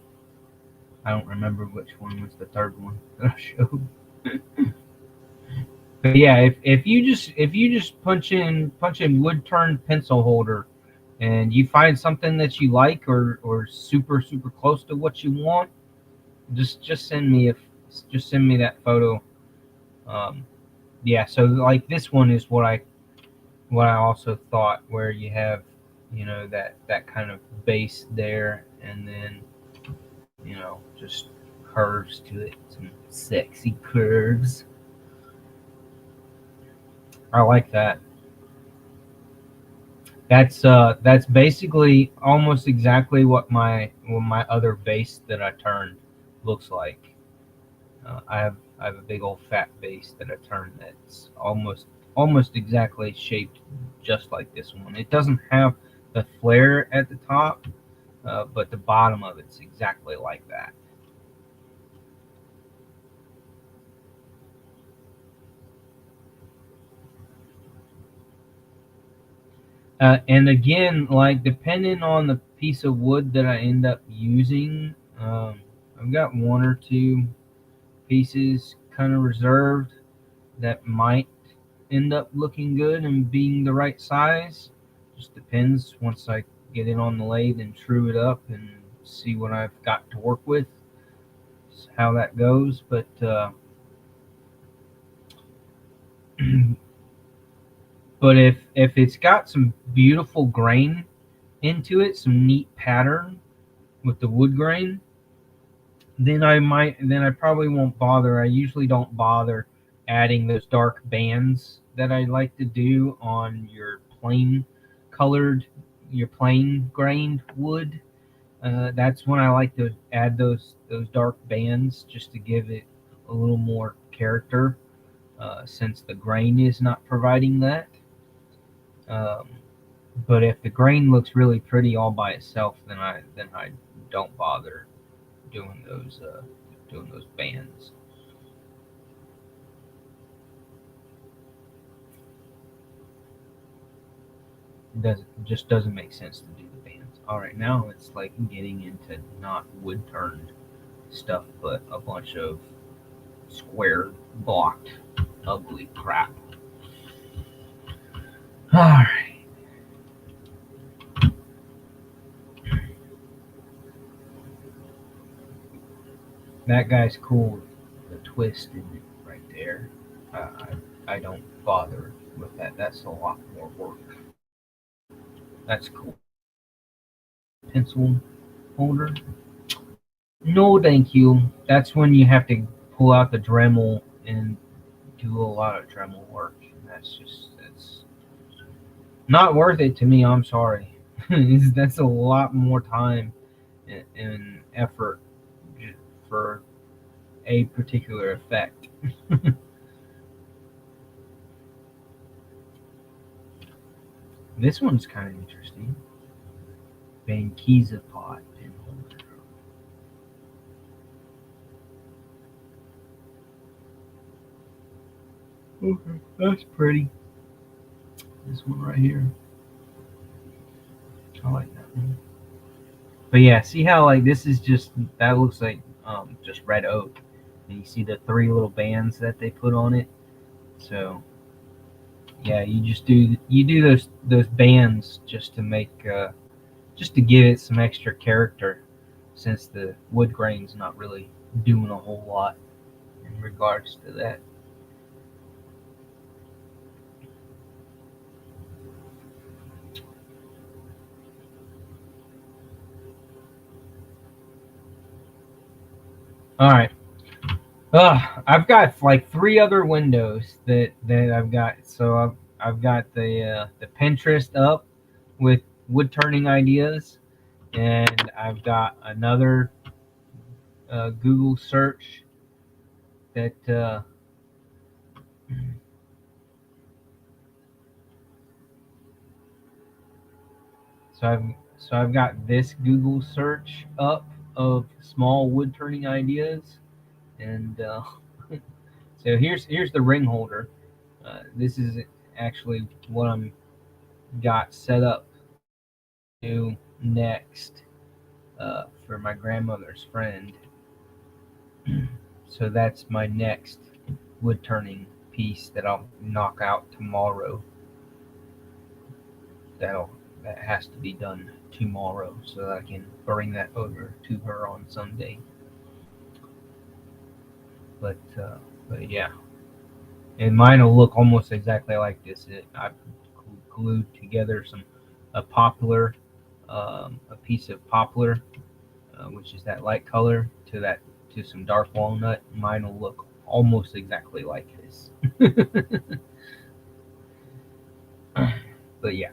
I don't remember which one was the third one that I showed. But yeah, if you just punch in wood turned pencil holder, and you find something that you like, or super close to what you want, just send me that photo. Um, yeah, so like this one is what I also thought, where you have that kind of base there, and then just curves to it, some sexy curves. I like that. That's basically almost exactly what my other base that I turned looks like. I have a big old fat base that I turned that's almost exactly shaped just like this one. It doesn't have the flare at the top, but the bottom of it's exactly like that. And again, like depending on the piece of wood that I end up using, I've got one or two pieces kind of reserved that might end up looking good and being the right size. Just depends once I get it on the lathe and true it up and see what I've got to work with, how that goes. But if it's got some beautiful grain into it, some neat pattern with the wood grain, then I probably won't bother. I usually don't bother adding those dark bands that I like to do on colored your plain grained wood. That's when I like to add those dark bands, just to give it a little more character, since the grain is not providing that. Um, but if the grain looks really pretty all by itself, then I don't bother doing those bands. It just doesn't make sense to do the bands. All right, now it's like getting into not wood turned stuff, but a bunch of square blocked ugly crap. All right, that guy's cool. The twist in it right I don't bother with that. That's a lot more work. That's cool. Pencil holder. No, thank you. That's when you have to pull out the Dremel and do a lot of Dremel work. And that's not worth it to me. I'm sorry. That's a lot more time and effort for a particular effect. This one's kind of interesting. Bankiza pot pen holder. Okay, that's pretty. This one right here. I like that one. But yeah, see how like this is just that looks like just red oak, and you see the three little bands that they put on it. So yeah, you do those bands just to make just to give it some extra character, since the wood grain's not really doing a whole lot in regards to that. All right. I've got like three other windows that I've got. So I've got the Pinterest up with wood turning ideas, and I've got another Google search that so I've got this Google search up of small wood turning ideas, and so here's the ring holder. This is actually what I'm got set up to do next for my grandmother's friend. So that's my next wood turning piece that I'll knock out tomorrow. That has to be done tomorrow so that I can bring that over to her on Sunday. But but yeah, and mine will look almost exactly like this. I've glued together a poplar, a piece of poplar, which is that light color, to some dark walnut. Mine will look almost exactly like this. But yeah.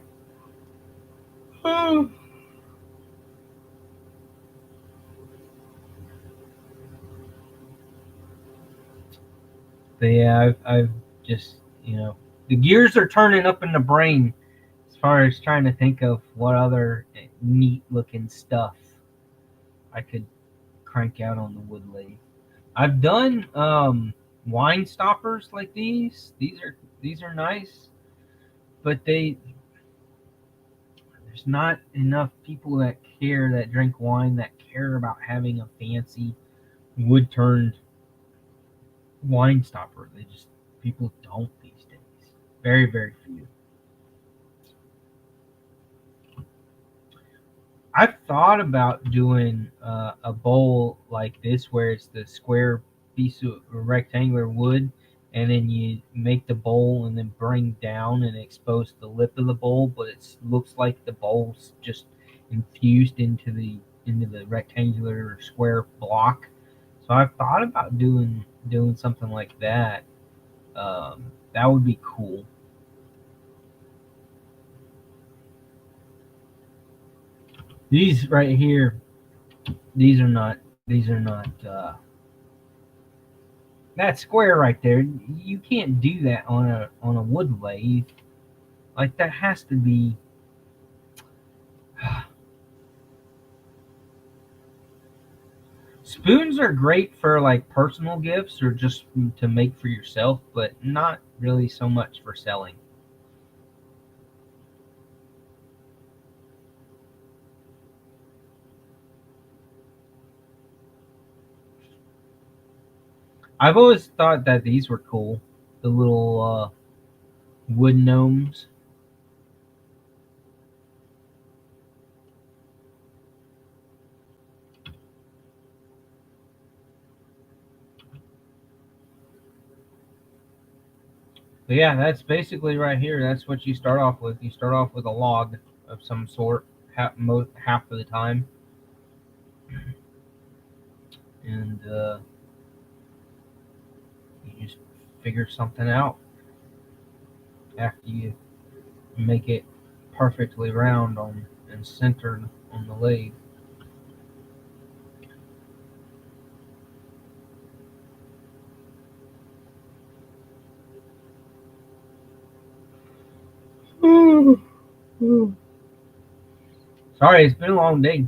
But yeah, I've just the gears are turning up in the brain as far as trying to think of what other neat looking stuff I could crank out on the wood lathe. I've done wine stoppers like these. These are nice, but there's not enough people that drink wine that care about having a fancy wood turned wine stopper. People don't these days. Very, very few. I've thought about doing a bowl like this where it's the square piece of rectangular wood, and then you make the bowl and then bring down and expose the lip of the bowl, but it looks like the bowl's just infused into the rectangular or square block. So I've thought about doing something like that. That would be cool. These right here, these are not. These are not. That square right there, you can't do that on a wood lathe. Like that has to be. Spoons are great for like personal gifts or just to make for yourself, but not really so much for selling. I've always thought that these were cool. The little wood gnomes. But But yeah, that's basically right here. That's what you start off with. You start off with a log of some sort, half of the time, and you just figure something out after you make it perfectly round on and centered on the lathe. Sorry, it's been a long day.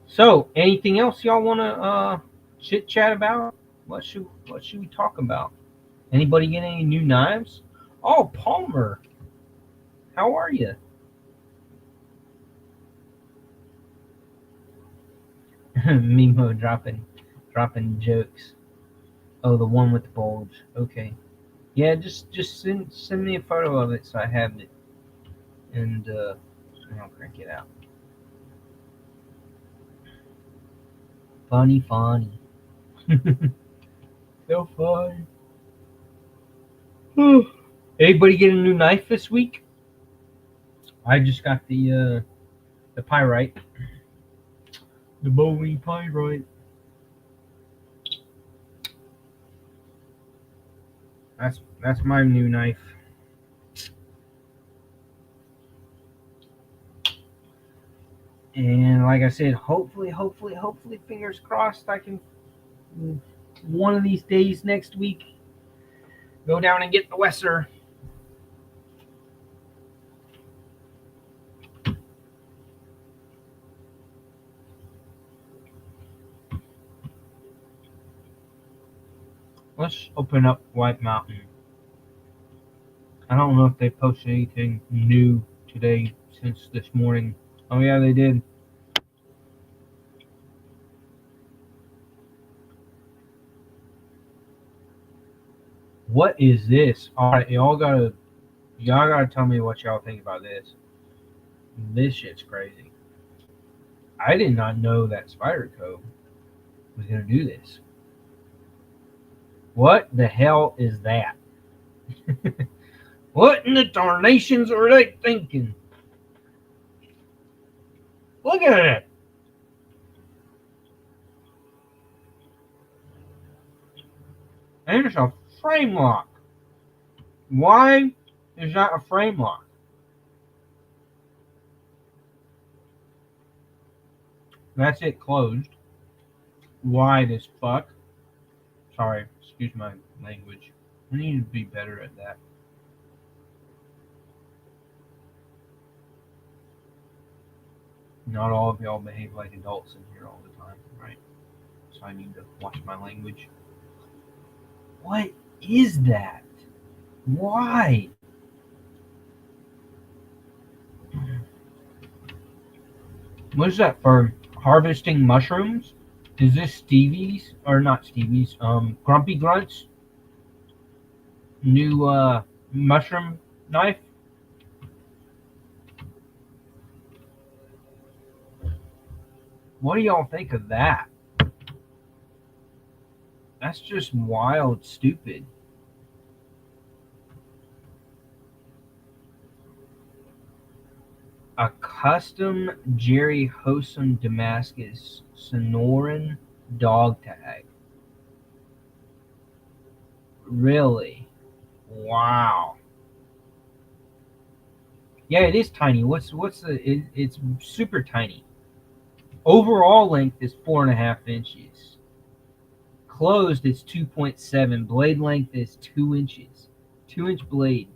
So, anything else y'all want to chit chat about? What should we talk about? Anybody get any new knives? Oh, Palmer, how are you? Mimo dropping jokes. Oh, the one with the bulge. Okay. Yeah, just send me a photo of it so I have it, and I'll crank it out. Funny. So funny. Anybody get a new knife this week? I just got the pyrite, the Bowie pyrite. That's my new knife. And like I said, hopefully, fingers crossed, I can one of these days next week go down and get the Wesser. Let's open up White Mountain. I don't know if they posted anything new today since this morning. Oh yeah, they did. What is this? All right, y'all gotta tell me what y'all think about this. This shit's crazy. I did not know that Spyderco was gonna do this. What the hell is that? What in the darnations are they thinking? Look at it. And it's a frame lock. Why is that a frame lock? That's it closed. Wide as fuck. Sorry, excuse my language. I need to be better at that. Not all of y'all behave like adults in here all the time, right? So I need to watch my language. What is that? Why? What is that for? Harvesting mushrooms? Is this Stevie's or not Stevie's? Grumpy Grunt's new mushroom knife. What do y'all think of that? That's just wild, stupid. A custom Jerry Hosen Damascus Sonoran dog tag. Really? Wow. Yeah, it is tiny. What's the? It's super tiny. Overall length is 4.5 inches. Closed is 2.7. Blade length is 2 inches. 2-inch blade.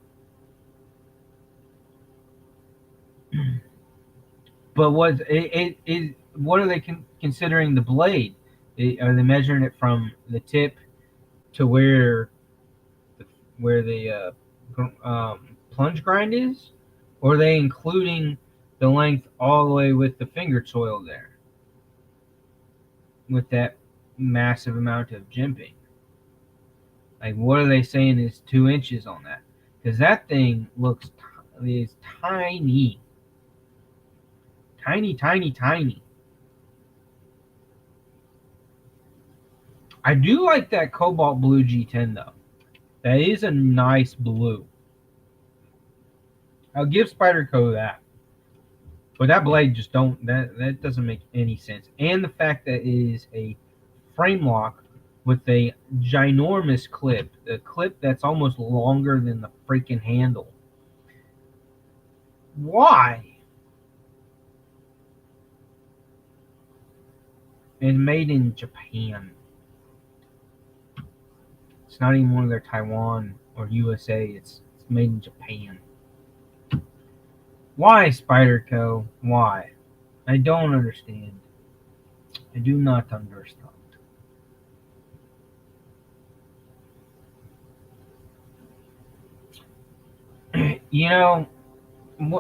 But what are they considering the blade? Are they measuring it from the tip to where the plunge grind is, or are they including the length all the way with the finger soil there, with that massive amount of jimping? Like, what are they saying is 2 inches on that? Because that thing is tiny. Tiny. I do like that cobalt blue G10 though. That is a nice blue. I'll give Spyderco that. But that blade just don't that doesn't make any sense. And the fact that it is a frame lock with a ginormous clip, a clip that's almost longer than the freaking handle. Why? And made in Japan. It's not even one of their Taiwan or USA. It's made in Japan. Why, Spyderco? Why? I don't understand. I do not understand. You know,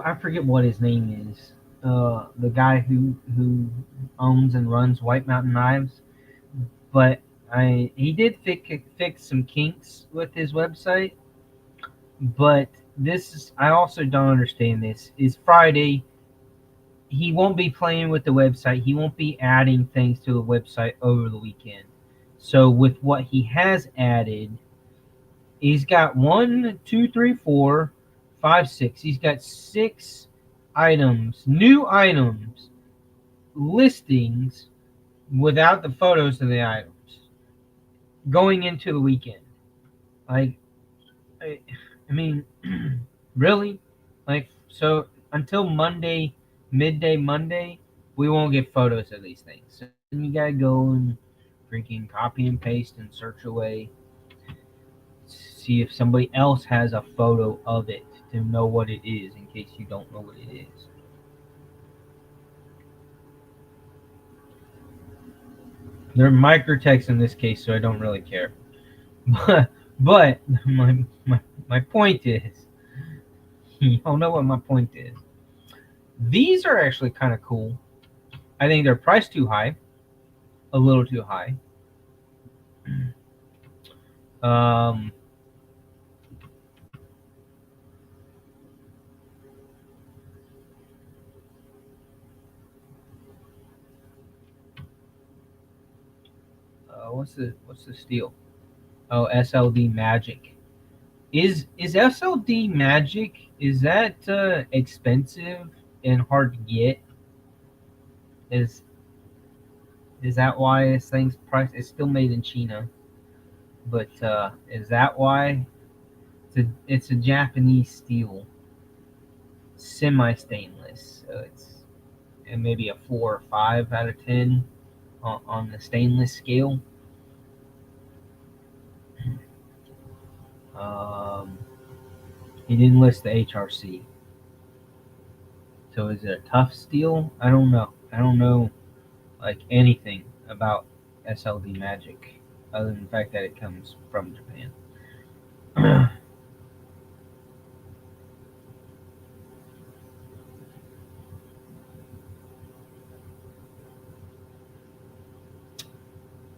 I forget what his name is. The guy who owns and runs White Mountain Knives, but he did fix some kinks with his website. But this is, I also don't understand this. Is Friday. He won't be playing with the website. He won't be adding things to the website over the weekend. So with what he has added, he's got 1, 2, 3, 4, 5, 6. He's got 6 items, new items, listings without the photos of the items going into the weekend. Like, I mean, really? Like, so until Monday, midday Monday, we won't get photos of these things. So then you gotta go and freaking copy and paste and search away, see if somebody else has a photo of it to know what it is in case you don't know what it is. They're microtext in this case, so I don't really care. But my point is, you don't know what my point is. These are actually kind of cool. I think they're priced too high, a little too high. Um, what's the steel? Oh, SLD Magic. Is SLD Magic, is that expensive and hard to get? Is is that why this thing's priced? It's still made in China, but is that why? It's a Japanese steel, semi stainless, so it's and maybe a 4 or 5 out of 10 on the stainless scale. Um, he didn't list the HRC. So is it a tough steel? I don't know. I don't know like anything about SLD Magic other than the fact that it comes from Japan.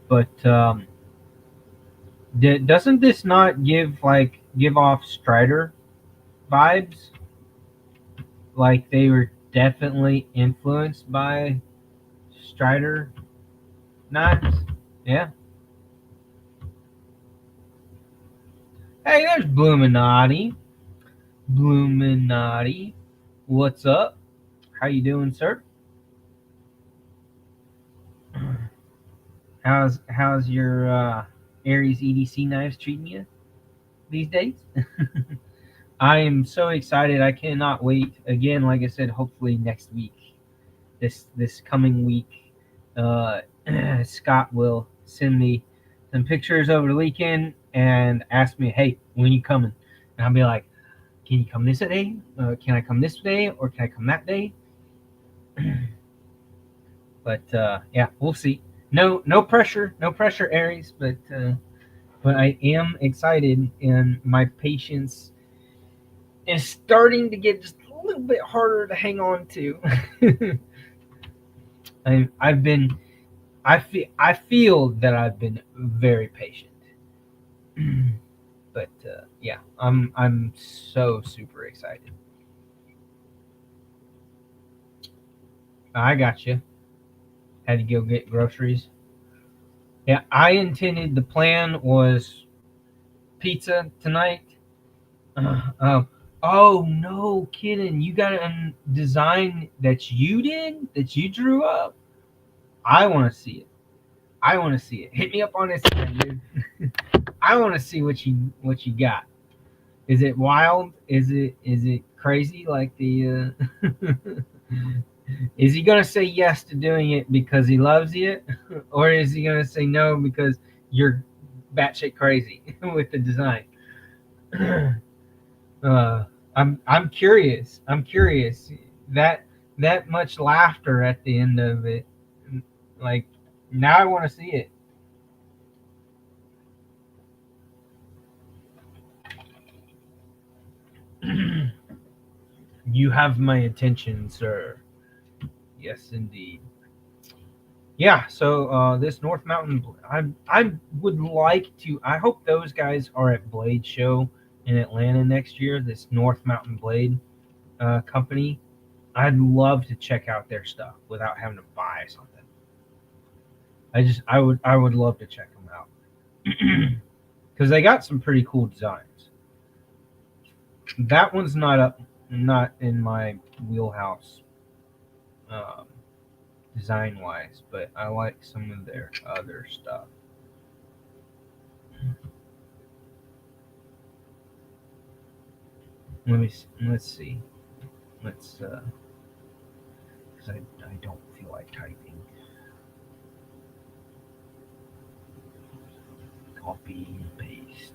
But doesn't this not give off Strider vibes? Like they were definitely influenced by Strider knives. Yeah. Hey, there's Bloominati. Bloominati. What's up? How you doing, sir? How's your Aries EDC knives treating you these days? I am so excited. I cannot wait. Again, like I said, hopefully next week, this coming week, Scott will send me some pictures over the weekend and ask me, "Hey, when you coming?" And I'll be like, "Can you come this day? Can I come this day, or can I come that day?" But yeah, we'll see. No pressure, no pressure, Aries. But I am excited, and my patience is starting to get just a little bit harder to hang on to. I've been, I feel that I've been very patient. But yeah, I'm so super excited. I got you. Had to go get groceries. Yeah, I intended, the plan was pizza tonight. Um, oh no, kidding! You got a design that you did, that you drew up. I want to see it. I want to see it. Hit me up on Instagram, dude. I want to see what you got. Is it wild? Is it crazy like the? Is he gonna say yes to doing it because he loves you, or is he gonna say no because you're batshit crazy with the design? uh, I'm curious. I'm curious. That that much laughter at the end of it, like now I want to see it. You have my attention, sir. Yes, indeed. Yeah. So this North Mountain, I would like to. I hope those guys are at Blade Show in Atlanta next year. This North Mountain Blade company. I'd love to check out their stuff without having to buy something. I would love to check them out because they got some pretty cool designs. That one's not in my wheelhouse, um, design wise, but I like some of their other stuff. Let's see. Let's because I don't feel like typing. Copy and paste.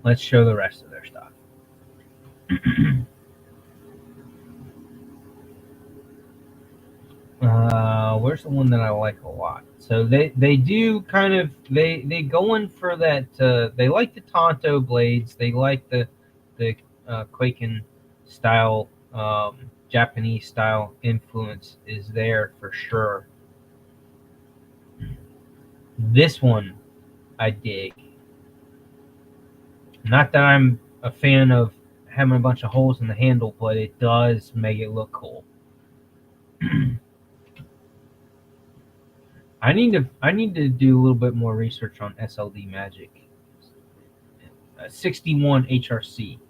Let's show the rest of their stuff. Where's the one that I like a lot? So they do kind of they go in for that. They like the Tonto blades. They like the Quaken style, Japanese style influence is there for sure. This one I dig. Not that I'm a fan of having a bunch of holes in the handle, but it does make it look cool. I need to do a little bit more research on SLD Magic. 61 HRC.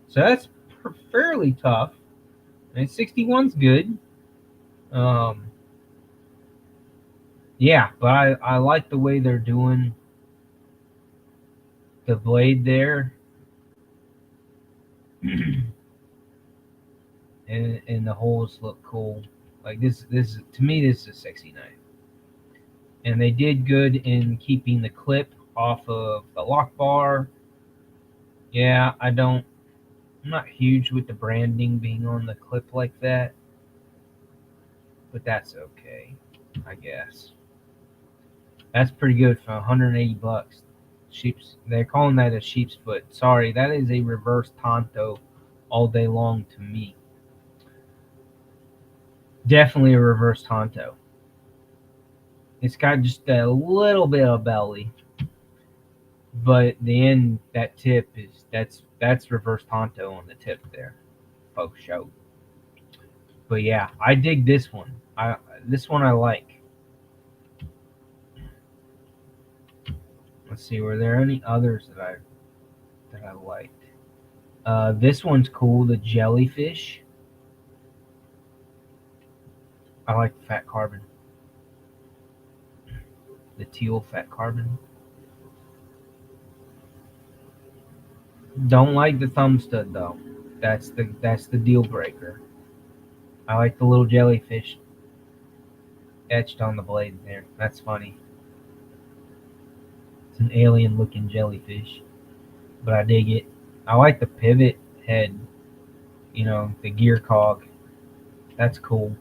So that's fairly tough. And 61's good. Um, yeah, but I like the way they're doing the blade there. and the holes look cool. Like this to me this is a sexy knife. And they did good in keeping the clip off of the lock bar. Yeah, I'm not huge with the branding being on the clip like that, but that's okay, I guess. That's pretty good for 180 bucks. They're calling that a sheep's foot. Sorry, that is a reverse Tonto all day long to me. Definitely a reverse Tonto. It's got just a little bit of belly, but the end, that tip is that's reverse Tonto on the tip there, folks. Show. But yeah, I dig this one. This one I like. Let's see, were there any others that I liked? This one's cool, the jellyfish. I like the fat carbon, the teal fat carbon. Don't like the thumb stud though. That's the deal breaker. I like the little jellyfish etched on the blade there. That's funny. It's an alien looking jellyfish, but I dig it. I like the pivot head, the gear cog. That's cool.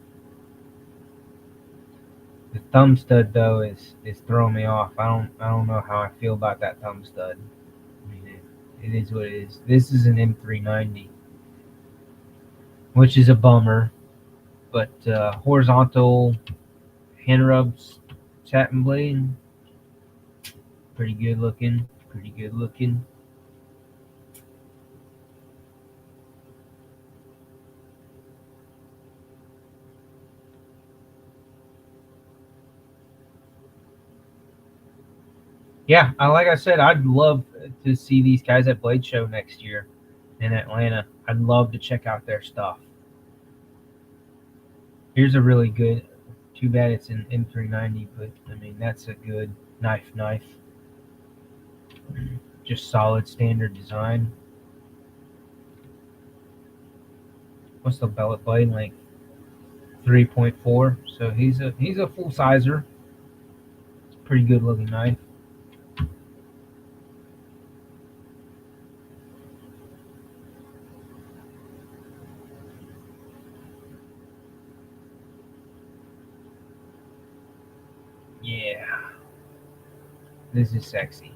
The thumb stud though is throwing me off. I don't know how I feel about that thumb stud. I mean, it is what it is. This is an M390, which is a bummer. But horizontal hand rubs satin blade, pretty good looking. Pretty good looking. Yeah, like I said, I'd love to see these guys at Blade Show next year in Atlanta. I'd love to check out their stuff. Here's a really good. Too bad it's an M390, but I mean that's a good knife. Just solid standard design. What's the bellet blade length? 3.4. So he's a full sizer. It's a pretty good looking knife. Yeah, this is sexy.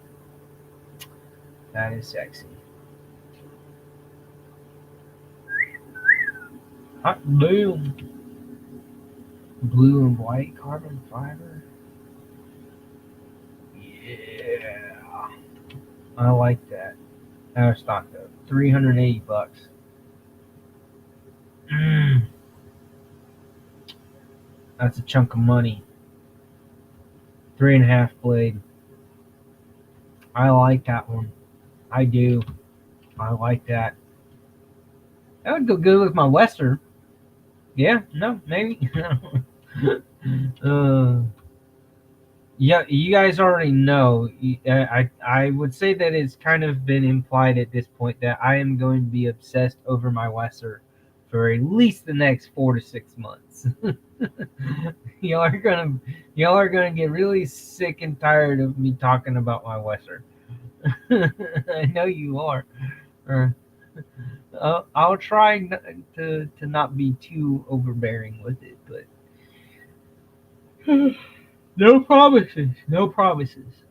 That is sexy. Hot blue. Blue and white carbon fiber. Yeah. I like that. Out of stock though. $380. Mm, that's a chunk of money. 3.5 blade. I like that one. I do. I like that. That would go good with my Western. Yeah, no, maybe. Yeah, you guys already know. I would say that it's kind of been implied at this point that I am going to be obsessed over my Wesser for at least the next 4 to 6 months. y'all are gonna y'all are gonna get really sick and tired of me talking about my Wesser. I know you are. Uh, I'll try to not be too overbearing with it, but no promises. No promises.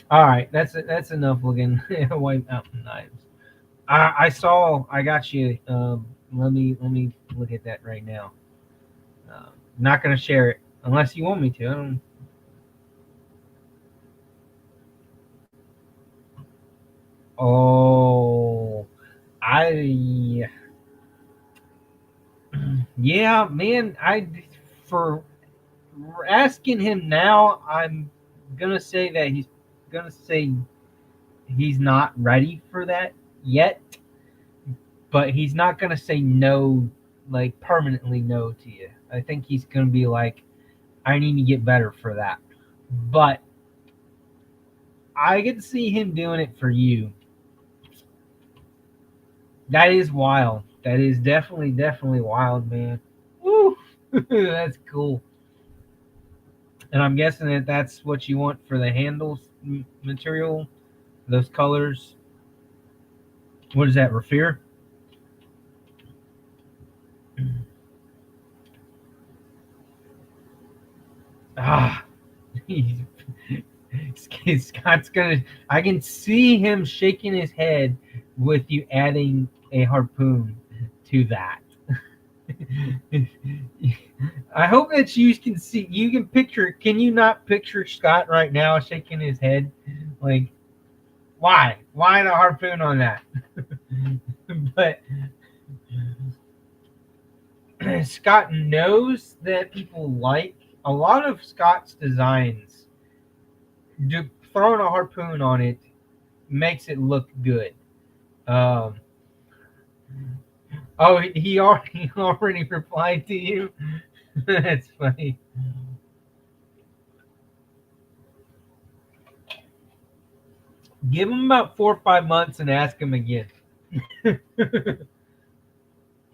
All right, that's enough looking at White Mountain knives. I got you. Let me look at that right now. Not gonna share it unless you want me to. I don't, oh, I yeah, man. For asking him now, I'm gonna say that gonna say he's not ready for that yet, but he's not gonna say no, like permanently no to you. I think he's gonna be like, I need to get better for that. But I can see him doing it for you. That is wild. That is definitely wild, man. Woo! That's cool. And I'm guessing that that's what you want for the handles material, those colors. What is that, Rafir? Ah, Scott's gonna. I can see him shaking his head with you adding a harpoon to that. I hope that you can see. You can picture. Can you not picture Scott right now shaking his head? Like, why? Why the harpoon on that? But Scott knows that people like a lot of Scott's designs. Throwing a harpoon on it makes it look good. Um, oh, he already replied to you. That's funny. Give him about 4 or 5 months and ask him again.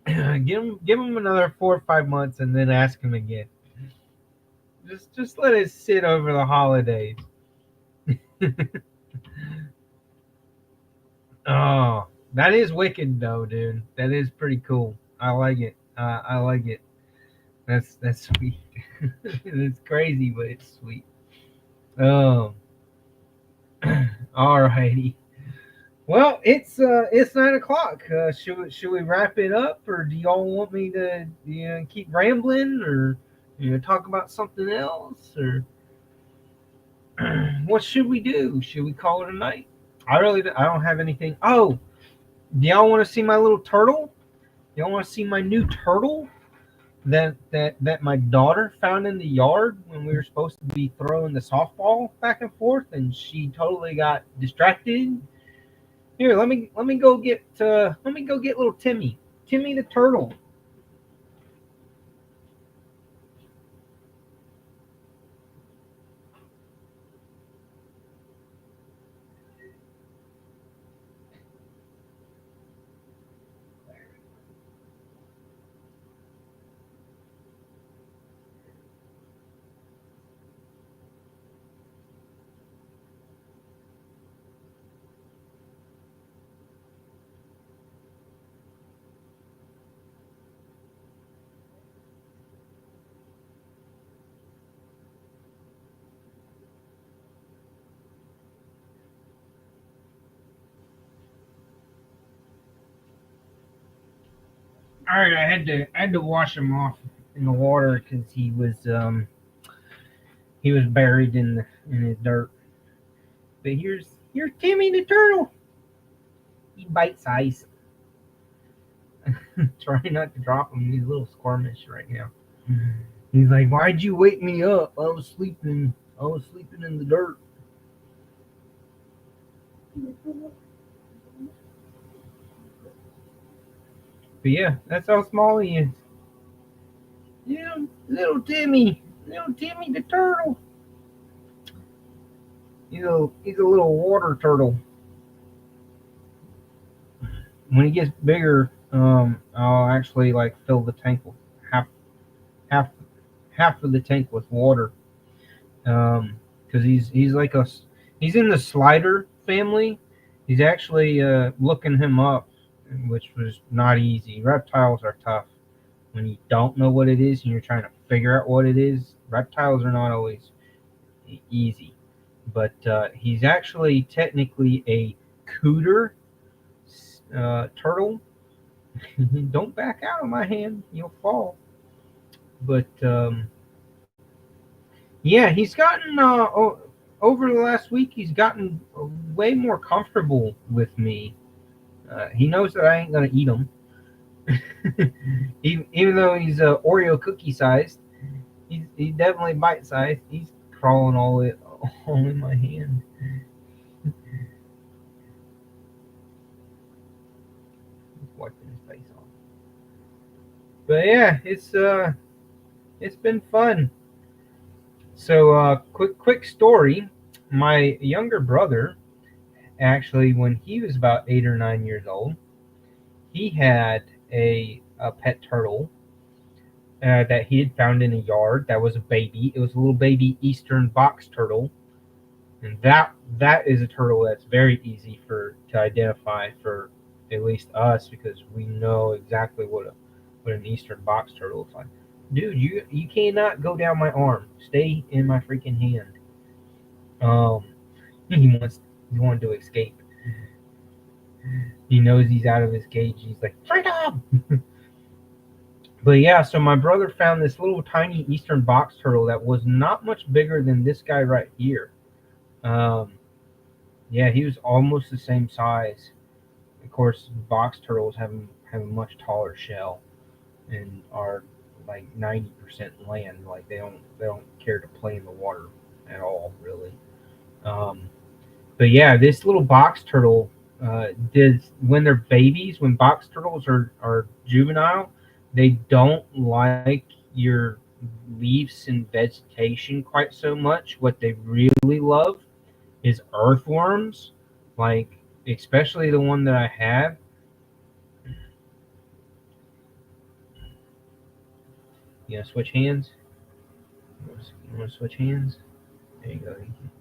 give him another 4 or 5 months and then ask him again. Just let it sit over the holidays. Oh, that is wicked though, dude. That is pretty cool. I like it. I like it. That's sweet. It's crazy, but it's sweet. Um. Alrighty. Well, it's 9 o'clock. Should we wrap it up, or do y'all want me to keep rambling, or talk about something else, or what should we do? Should we call it a night? I don't have anything. Oh, do y'all want to see my little turtle? Y'all want to see my new turtle? that my daughter found in the yard when we were supposed to be throwing the softball back and forth, and she totally got distracted. Here, let me go get little Timmy the turtle. All right, I had to wash him off in the water because he was buried in his dirt. But here's Timmy the turtle. He bites ice. Trying not to drop him. He's a little squirmish right now. He's like, "Why'd you wake me up? I was sleeping. I was sleeping in the dirt." But yeah, that's how small he is. Yeah, little Timmy the turtle. He's a little water turtle. When he gets bigger, I'll actually like fill the tank with half half half of the tank with water. Because he's in the slider family. He's actually looking him up, which was not easy. Reptiles are tough when you don't know what it is and you're trying to figure out what it is. Reptiles are not always easy, but he's actually technically a cooter turtle. Don't back out of my hand, you'll fall. But yeah, he's gotten over the last week. He's gotten way more comfortable with me. He knows that I ain't gonna eat him, even though he's Oreo cookie sized. He's definitely bite sized. He's crawling all in my hand. He's wiping his face off. But yeah, it's been fun. So quick story. My younger brother, actually, when he was about 8 or 9 years old, he had a pet turtle that he had found in a yard that was a baby. It was a little baby eastern box turtle, and that is a turtle that's very easy for to identify for at least us because we know exactly what an eastern box turtle looks like. Dude, you cannot go down my arm. Stay in my freaking hand. Um, he wanted to escape. He knows he's out of his cage. He's like freedom. But yeah, so my brother found this little tiny eastern box turtle that was not much bigger than this guy right here. Um, yeah, he was almost the same size. Of course, box turtles have a much taller shell and are like 90% land. Like they don't care to play in the water at all, really. Um, but yeah, this little box turtle did when they're babies. When box turtles are juvenile, they don't like your leaves and vegetation quite so much. What they really love is earthworms, like especially the one that I have. You know, switch hands. You want to switch hands? There you go. You can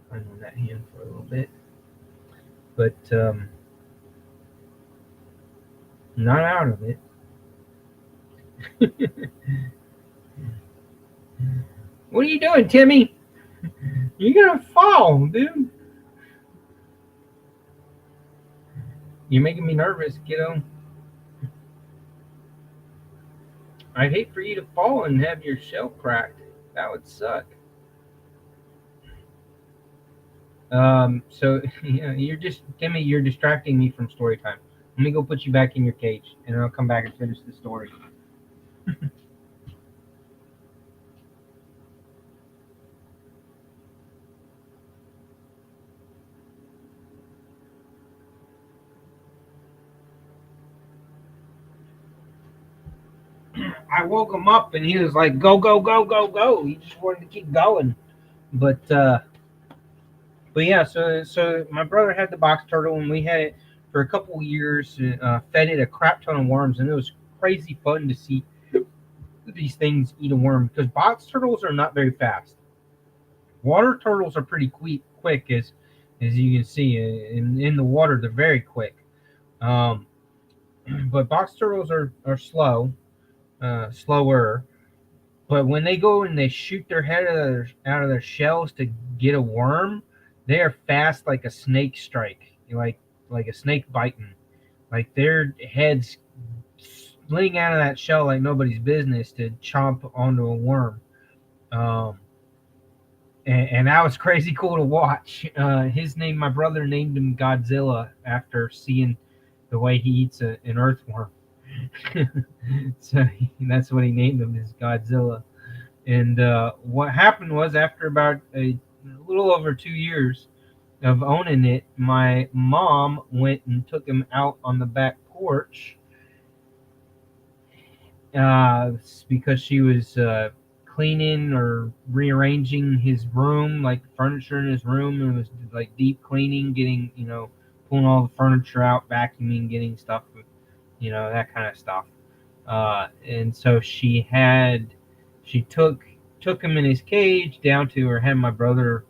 find on that hand for a little bit, but not out of it. What are you doing, Timmy? You're gonna fall, dude. You're making me nervous, kiddo. I'd hate for you to fall and have your shell cracked. That would suck. So yeah, you're just Timmy. You're distracting me from story time. Let me go put you back in your cage, and I'll come back and finish the story. I woke him up and he was like, "Go, go, go, go, go!" He just wanted to keep going. But yeah, so my brother had the box turtle, and we had it for a couple of years. Fed it a crap ton of worms, and it was crazy fun to see these things eat a worm because box turtles are not very fast. Water turtles are pretty quick as you can see in the water. They're very quick. Um, but box turtles are slower. But when they go and they shoot their head out of their shells to get a worm, they are fast like a snake strike, like a snake biting. Like their heads fling out of that shell like nobody's business to chomp onto a worm. Um, and that was crazy cool to watch. My brother named him Godzilla after seeing the way he eats an earthworm. So that's what he named him, is Godzilla. And what happened was, after about a little over 2 years of owning it, my mom went and took him out on the back porch because she was cleaning or rearranging his room, like furniture in his room. It was like deep cleaning, getting, pulling all the furniture out, vacuuming, getting stuff, that kind of stuff. And so she took him in his cage down to her, had my brother,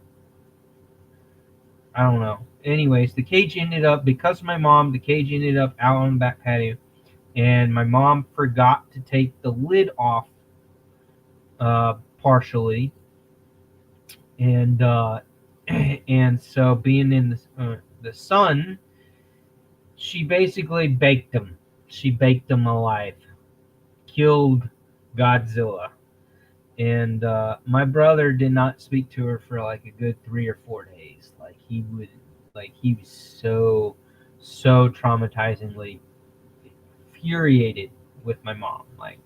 I don't know. Anyways, the cage ended up, because of my mom, the cage ended up out on the back patio, and my mom forgot to take the lid off partially, and and so being in the sun, she basically baked him. She baked him alive, killed Godzilla. And my brother did not speak to her for like a good 3 or 4 days. He was so traumatizingly infuriated with my mom. Like,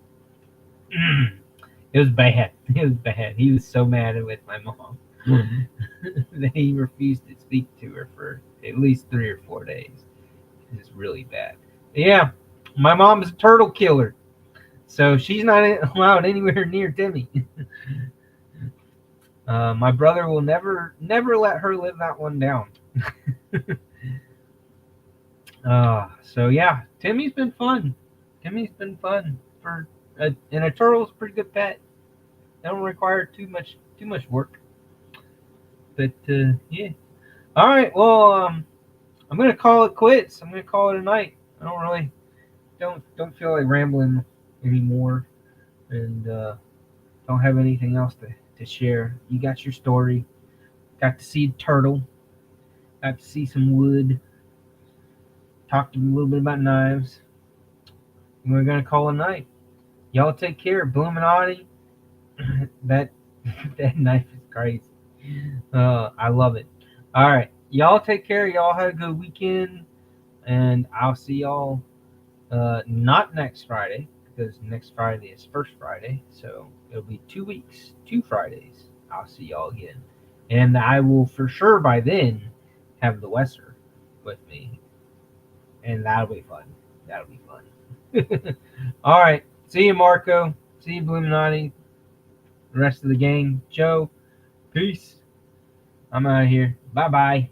it was bad. It was bad. He was so mad with my mom that he refused to speak to her for at least 3 or 4 days. It was really bad. But yeah, my mom is a turtle killer. So she's not allowed anywhere near Timmy. My brother will never let her live that one down. So yeah, Timmy's been fun. Timmy's been fun and a turtle's a pretty good pet. They don't require too much work. But yeah. All right. Well, I'm gonna call it quits. I'm gonna call it a night. I don't feel like rambling anymore, and don't have anything else to share. You got your story. Got to see turtle. Got to see some wood. Talked a little bit about knives. And we're gonna call it a night. Y'all take care, Illuminati. that that knife is crazy. I love it. All right, y'all take care. Y'all have a good weekend, and I'll see y'all not next Friday, because next Friday is First Friday, so it'll be 2 weeks, 2 Fridays. I'll see y'all again, and I will for sure by then have the Wesser with me, and that'll be fun. That'll be fun. All right, see you, Marco. See you, Illuminati. The rest of the gang. Joe, peace. I'm out of here. Bye bye.